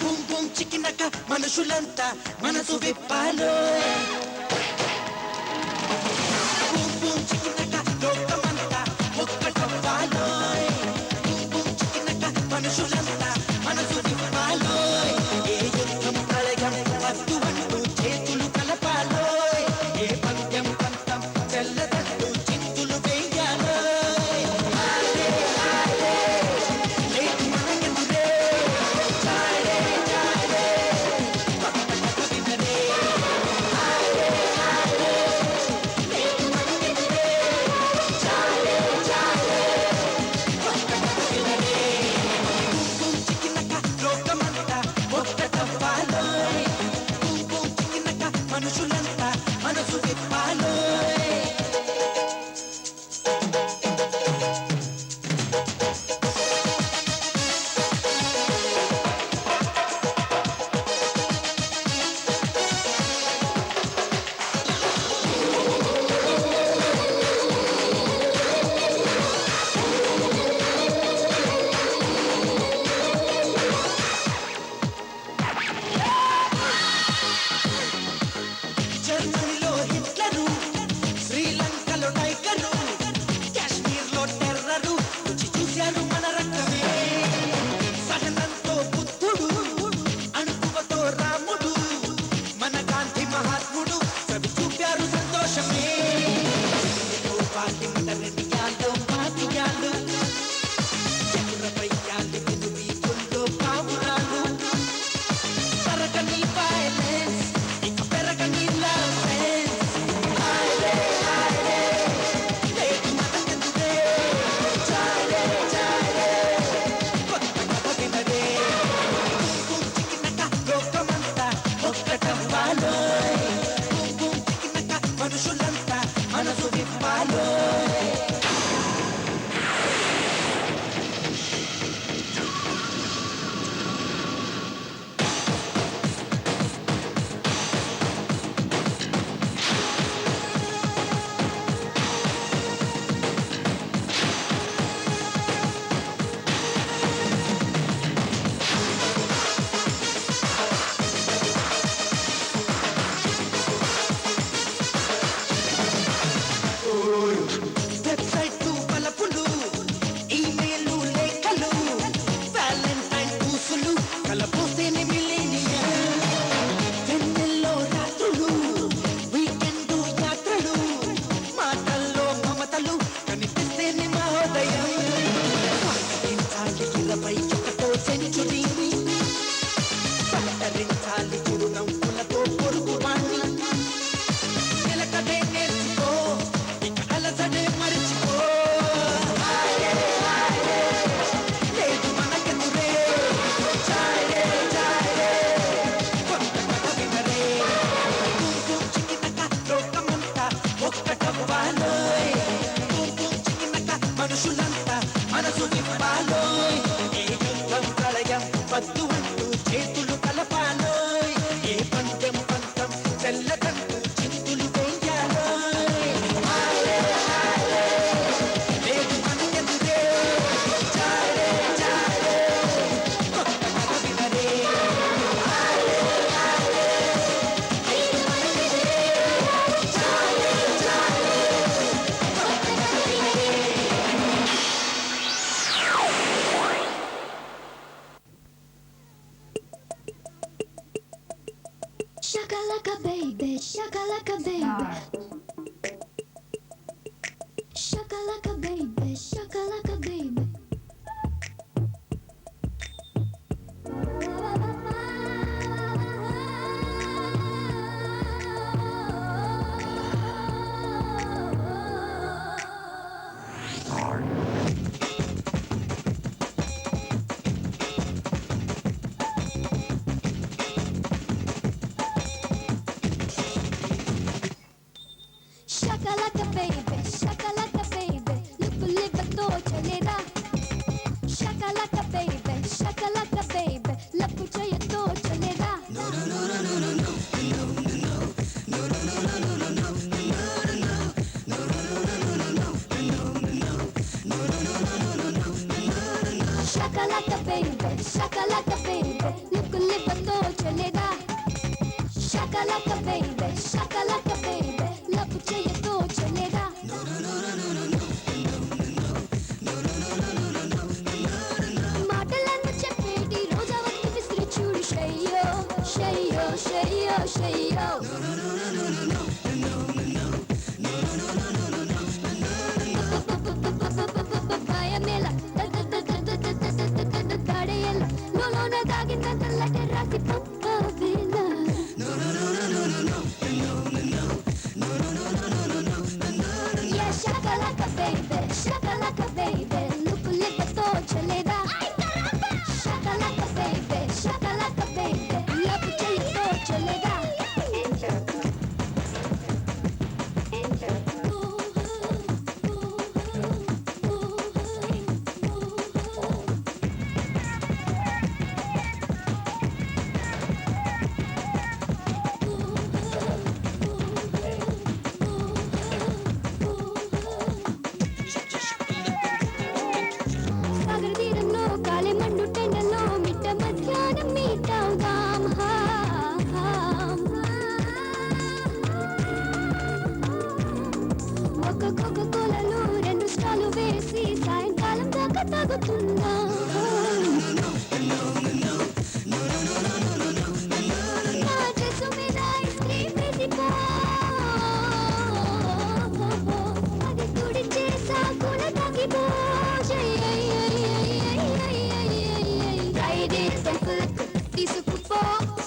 బూమ్ బూమ్ చికినక మనుషులంతా మనసు విప్పాలో బూమ్ బూమ్ చికినక లోకమంతా ఒక్కటవ్వాలో బూమ్ బూమ్ చికినక మనుషులంతా మనసు విప్పాలో ఏ యుద్ధం ప్రళయం వద్దు అంటూ చేతులు కలపాలో ఏ పంద్యం పంతం చెల్లదంటూ చింతులు వేయాలో లేటి మనకెదురే చాలే చాలే పక్కన వినరే లేటి మనకెదురే చాలే చాలే పక్కన వినరే బూమ్ చికినక లోకమంతా ఒక్కటవ్వాలో బూమ్ చికినక మనుషులంతా మనసు విప్పాలో జర్మనీలో హిట్లరు శ్రీలంకలో టైగరు కాశ్మీర్లో టెర్రరు రుచి చూశారు మన రక్తమే సహనంతో బుద్ధుడు అణుకువతో రాముడు మన గాంధీ మహాత్ముడు కవి చూపారు సంతోషమే పాటి మటరెడ్డియాలు మాటియాలు చక్రపయ్యాలు వీధుల్లో పావురాలు సరకని వైలెన్స్ ఇక పెరగని లవ్వెన్స్ లేటి మనకెదురే చాలే చాలే కొత్త కథ వినరే బూమ్ చికినక లోకమంతా ఒక్కటవ్వాలో బూమ్ చికినక మనుషులంతా మనసు విప్పాలో వెబ్సైట్లు పలపులు ఈమెయిల్లు లేఖలు వ్యాలంటైన్ పూసులు కలపోస్తేనే మిలేనియా వెన్నెల్లో రాత్రులు వీకెండ్ యాత్రలు మాటల్లో మమతలు కనిపిస్తేనే మహోదయం పాటించాలి 21తో సెంచురీని పలకరించాలి చిరునవ్వులతో పొరుగు వాణ్ణి నిలకడే నేర్చుకో ఇక అలసడే మరిచిపో లేదు మనకెదురే చాలే చాలే కొత్త కథ వినరే బూమ్ చికినక లోకమంతా ఒక్కటవ్వాలో బూమ్ చికినక మనుషులంతా మనసు విప్పాలో ఏ యుద్ధం ప్రళయం వద్దు అంటూ చేతులు కలపాలో ఏ పందెం పంతం చెల్లదంటూ చింతులు వేయాలో లేదు మనకెదురే చాలే చాలే కొత్త కథ వినరే లేదు మనకెదురే చాలే చాలే కొత్త కథ వినరే Shakalaka baby, shakalaka baby. Shakalaka baby, shakalaka baby. Shakalaka baby, shakalaka baby, shakalaka baby, लपू चाहिए तो चलेगा. Shakalaka baby, look lipa तो चलेगा. Shakalaka baby, लपू चाहिए तो चलेगा. మాటలను చెప్పేటి రోజావతి విసిరి చూడు షయ్యో షయ్యో షయ్యో షయ్యో. భయమేల దాడేయాల లోన దాగిందంత లెటర్ రాసి పంపవేల. Yeah, shakalaka baby, look lipa तो चलेगा. Shakalaka baby, लप चाहिए तो चलेगा. సాగర తీరంలో కాలి మండు టెండలో మిట్ట మధ్యాహ్నం మీట్ అవుదాం. ఒక కోకో కోలలో 2 స్టాలు వేసి సాయంకాలం దాకా తాగుతున్నాం. నా డ్రెస్సు మీద ఐస్ క్రీమ్ వేసిపో. అది తుడిచే సాకుల తాగిపో. Friday temple తీసుకుపో.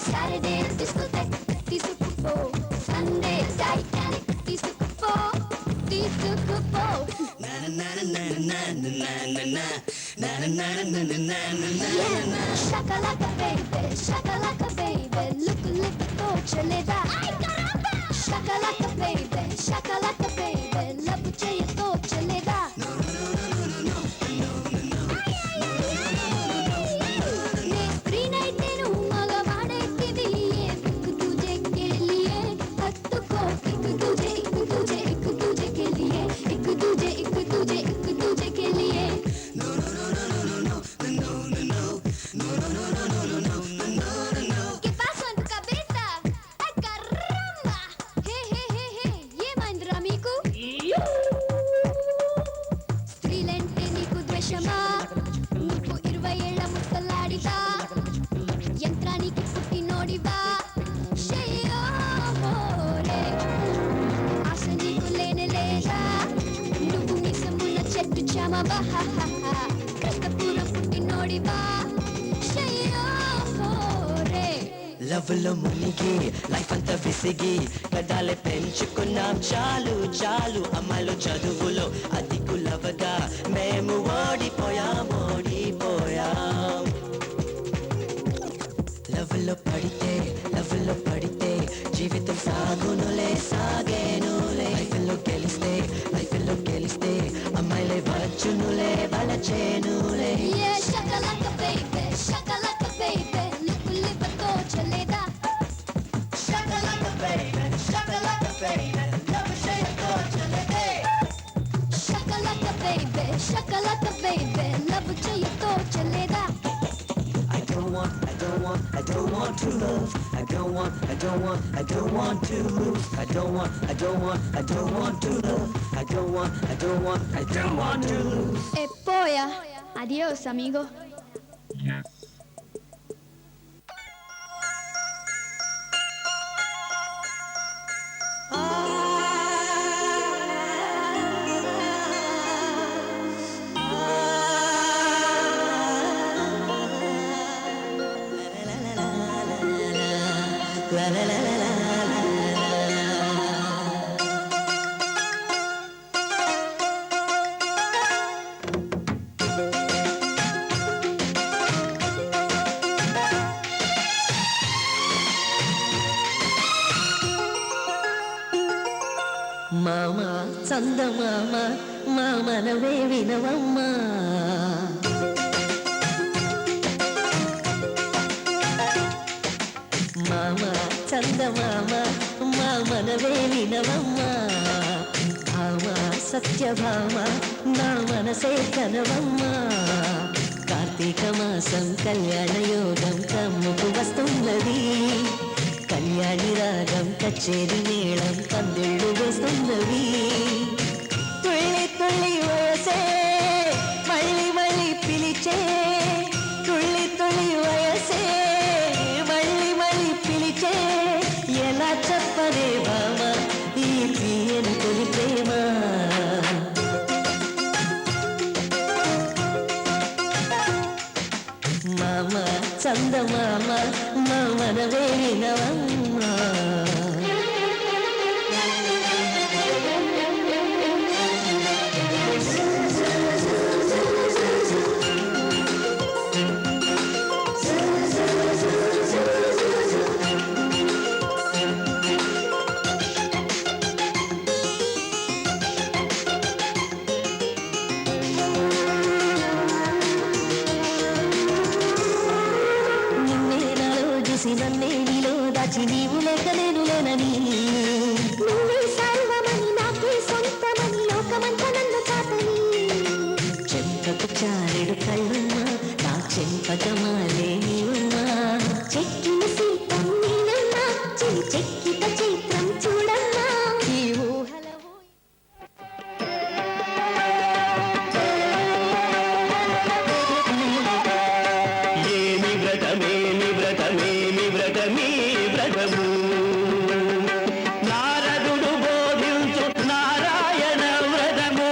Saturday discotheque తీసుకుపో. Sunday Titanic తీసుకుపో. Shakalaka baby, look lipa तो चलेगा. Shakalaka baby, लपू चाहिए तो चलेगा. मैं free night నేను మగవాడే టీవీ एक दूजे के लिए हत्तू को एक दूजे के लिए एक दूजे के लिए. ¿Qué pasó en tu cabeza? ¡Ay, caramba! Hey, ఏమైందిరా మీకు? స్త్రీలంటే నీకు ద్వేషమా? నువ్వు 20 ఏళ్ల ముసలాడివా? యంత్రానికి పుట్టినోడివా? షయ్యో రే, ఆశ నీకు లేనే లేదా? నువ్వు మీసమున్న చెట్టు చామవా? కృష్ణపురం పుట్టినోడివా? షయ్యో రే. లవ్లో మునిగి లైఫ్ అంతా విసిగి గడ్డాలే పెంచుకున్నాం చాలు చాలు. అమ్మాయిలు చదువులో అధికులవగా మేము ఓడిపోయాం. లవ్లో పడితే జీవితం సాగేనులే. లైఫ్లో గెలిస్తే అమ్మాయిలే వచ్చునులే వలచేనులే. Yeah, shakalaka baby, look lipa तो चलेगा. Shakalaka baby, love चाहिए तो चलेगा. Shakalaka baby, love चाहिए तो चलेगा. I don't want to love. I don't want to lose. I don't want to love. I don't want to lose. Poya, adiós amigo. మామ చందమామ మామనవే వినవమ్మా. చందమామ మా మనవే వినవమ్మ భామ సత్యభామ నా మనసే కనవమ్మ కార్తీక మాసం కళ్యాణ యోగం కమ్ముకు వస్తున్నది కళ్యాణి రాగం కచేరి మేళం పందిళ్ళు వేస్తున్నవి తుళ్ళి తుళ్ళి వయసే మళ్ళీ మళ్ళీ పిలిచే తుళ్ళి తుళ్ళి వయసే మళ్ళీ మళ్ళీ పిలిచే ఎలా చెప్పరే భామ ఈ తీయని తొలి ప్రేమ మామ చందమామ మా మనవే వినవమ్మ నన్నే నీలో దాచి నీవు లేక నేను లేనని నువ్వే సర్వమని నాకే సొంతమని లోకమంతా నన్ను చాటని చెంపకు చారెడు కళ్ళున్నా నా చెంపకమాలే నీవున్నా చెక్కిన శిల్పం నేనమ్మా చెక్కిత చిత్రం చూడమ్మా ఈ ఊహల ఏమి వ్రతమేమి వ్రతమేమి వ్రతమీ వ్రతము నారదుడు బోధించు నారాయణ వ్రతము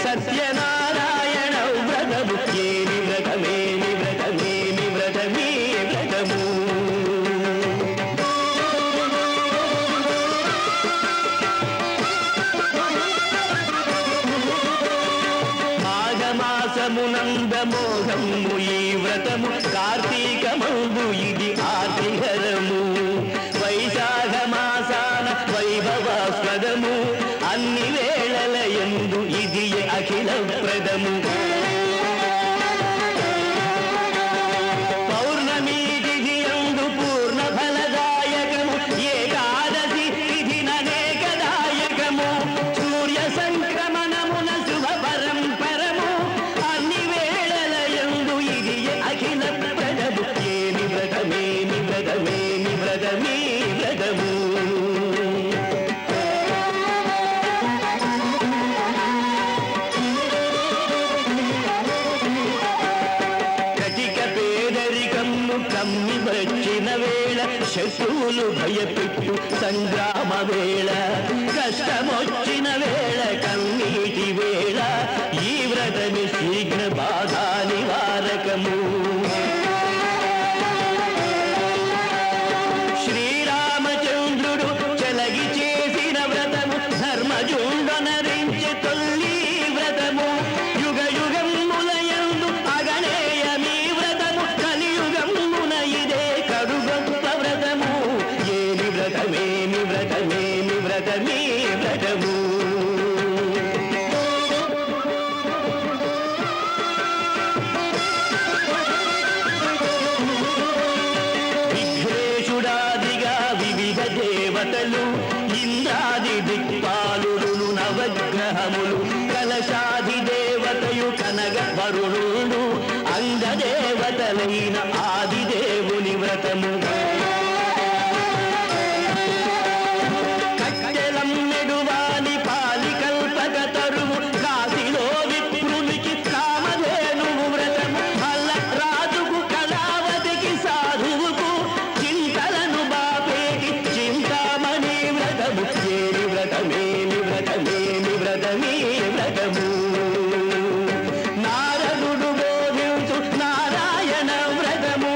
సత్యనారాయణ వ్రతము ఏమి వ్రతమేమి వ్రతమేమి వ్రతమీ వ్రతము మాఘమాసమునందమోహము ఈ వ్రతము కార్తీకమందు ఇది ఆర్తిహరము వైశాఖ మాసాన వైభవాస్పదము అన్ని వేళల యందు ఇది అఖిల ప్రదము పౌర్ణమి తిథి యందు పూర్ణ ఫలదాయకము ఏకాదశి తిథి ననేకదాయకము సూర్య సంక్రమణమున శుభ పరంపరము అన్ని వేళల యందు ఇది అఖిల ప్రదము ఏమి వ్రతమేమి వ్రతమేమి వ్రతమీ వ్రతము కటిక పేదరికమ్ము కమ్మి వచ్చిన వేళ శత్రువులు భయపెట్టు సంగ్రామ వేళ కష్టమొచ్చిన వేళ కన్నీటి వేళ ఈ వ్రతమి శీఘ్ర బాధా నివారకము శ్రీరామచంద్రుడు చెలగి చేసిన వ్రతము ధర్మజుండనరించే తొల్లి వ్రతము యుగ యుగములయందు అగణేయమీ వ్రతము కలియుగమున ఇదే కడుగొప్ప వ్రతము ఏమి వ్రతమేమి వ్రతమేమి వ్రతమీ వ్రతము విఘ్నేశుడాదిగా వివిధ దేవతలు ఇంద్రాది దిక్పాలుడు నవగ్రహములు కలశాది దేవతయు కనగ వరుణుడు అంగదేవతలైన ఆదిదేవుని వ్రతము కట్టెలమ్మెడువాని పాలికల్పక తరువు కాశీలో విప్రునికి కామధేనువు వ్రతము అల్ల రాజుకు కళావతికి సాధువుకు చింతలను బాపేటి చింతామణి వ్రతము ఏమి వ్రతమేమి వ్రతమేమి వ్రతమీ వ్రతము నారదుడు బోధించు నారాయణ వ్రతము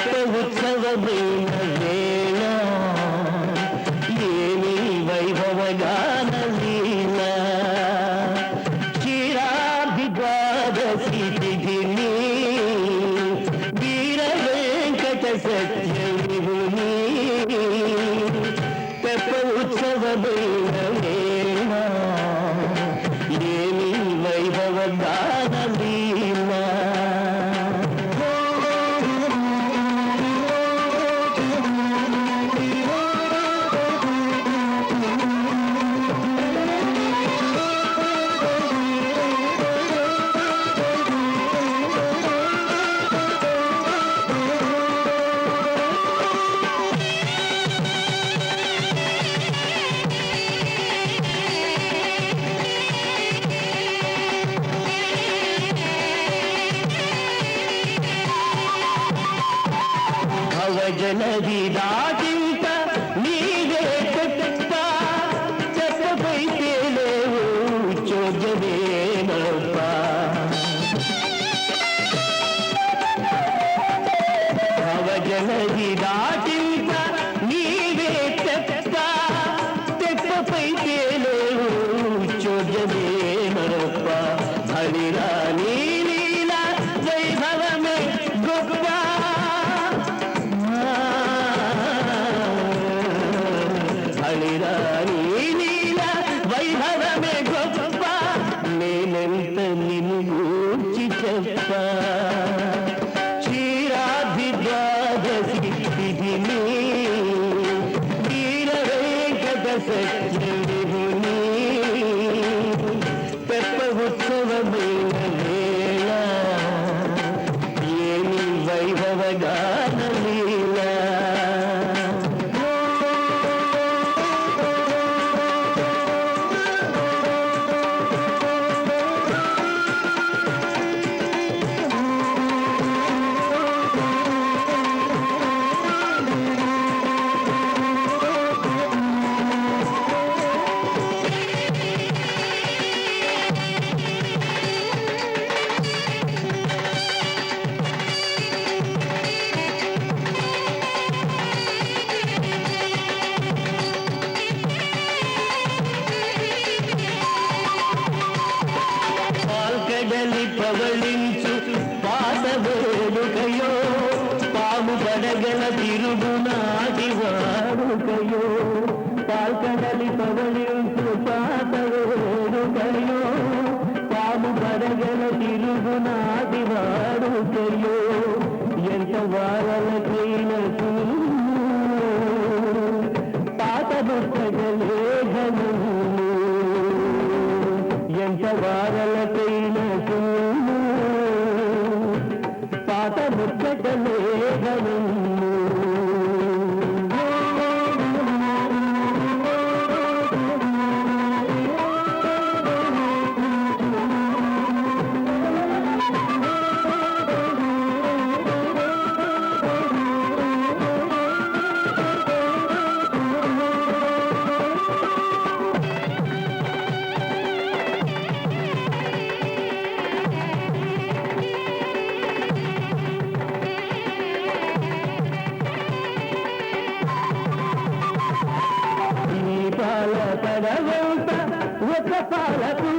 తెప్ప ఉత్సవమైన వేళ ఏమి వైభవగాన లీల క్షీరాబ్ది ద్వాదశి తిథిని వీర వెంకట సత్యవిభుని తెప్ప ఉత్సవమైన వేళ ఏమి వైభవగాన లీల భవజనది దాటింత నీవే చెత్త చెత్తపై తేలేవు చోద్యమేనప్ప భవజనది దాటింత నీవే చెత్త చెత్తపై తేలేవు చోద్యమేనప్ప బలిరా నీ లీల వైభవమే గొప్ప హరిరాణి నీల వైభవమే గొప్ప నేనెంత నిన్ను గూర్చి చెప్ప క్షీరాబ్ది ద్వాదశి తిథిని వీర వెంకట సత్యవిభుని తెప్ప ఉత్సవమైన వేళ ఏమి వైభవగాన లీల పాల్కడలి పవళించు పాత వేడుకయో పాము పడగల తిరుగునాటి వాడుకయో పాల్కడలి పవళించు పాత వేడుకయో పాము పడగల తిరుగునాటి వాడుకయో ఎంత వారలకైన పాత పుస్తకలే ఘనము ఎంత వారలకైన పాత ముచ్చటలే ఘనము పాల పడవంత ఒక పాలకు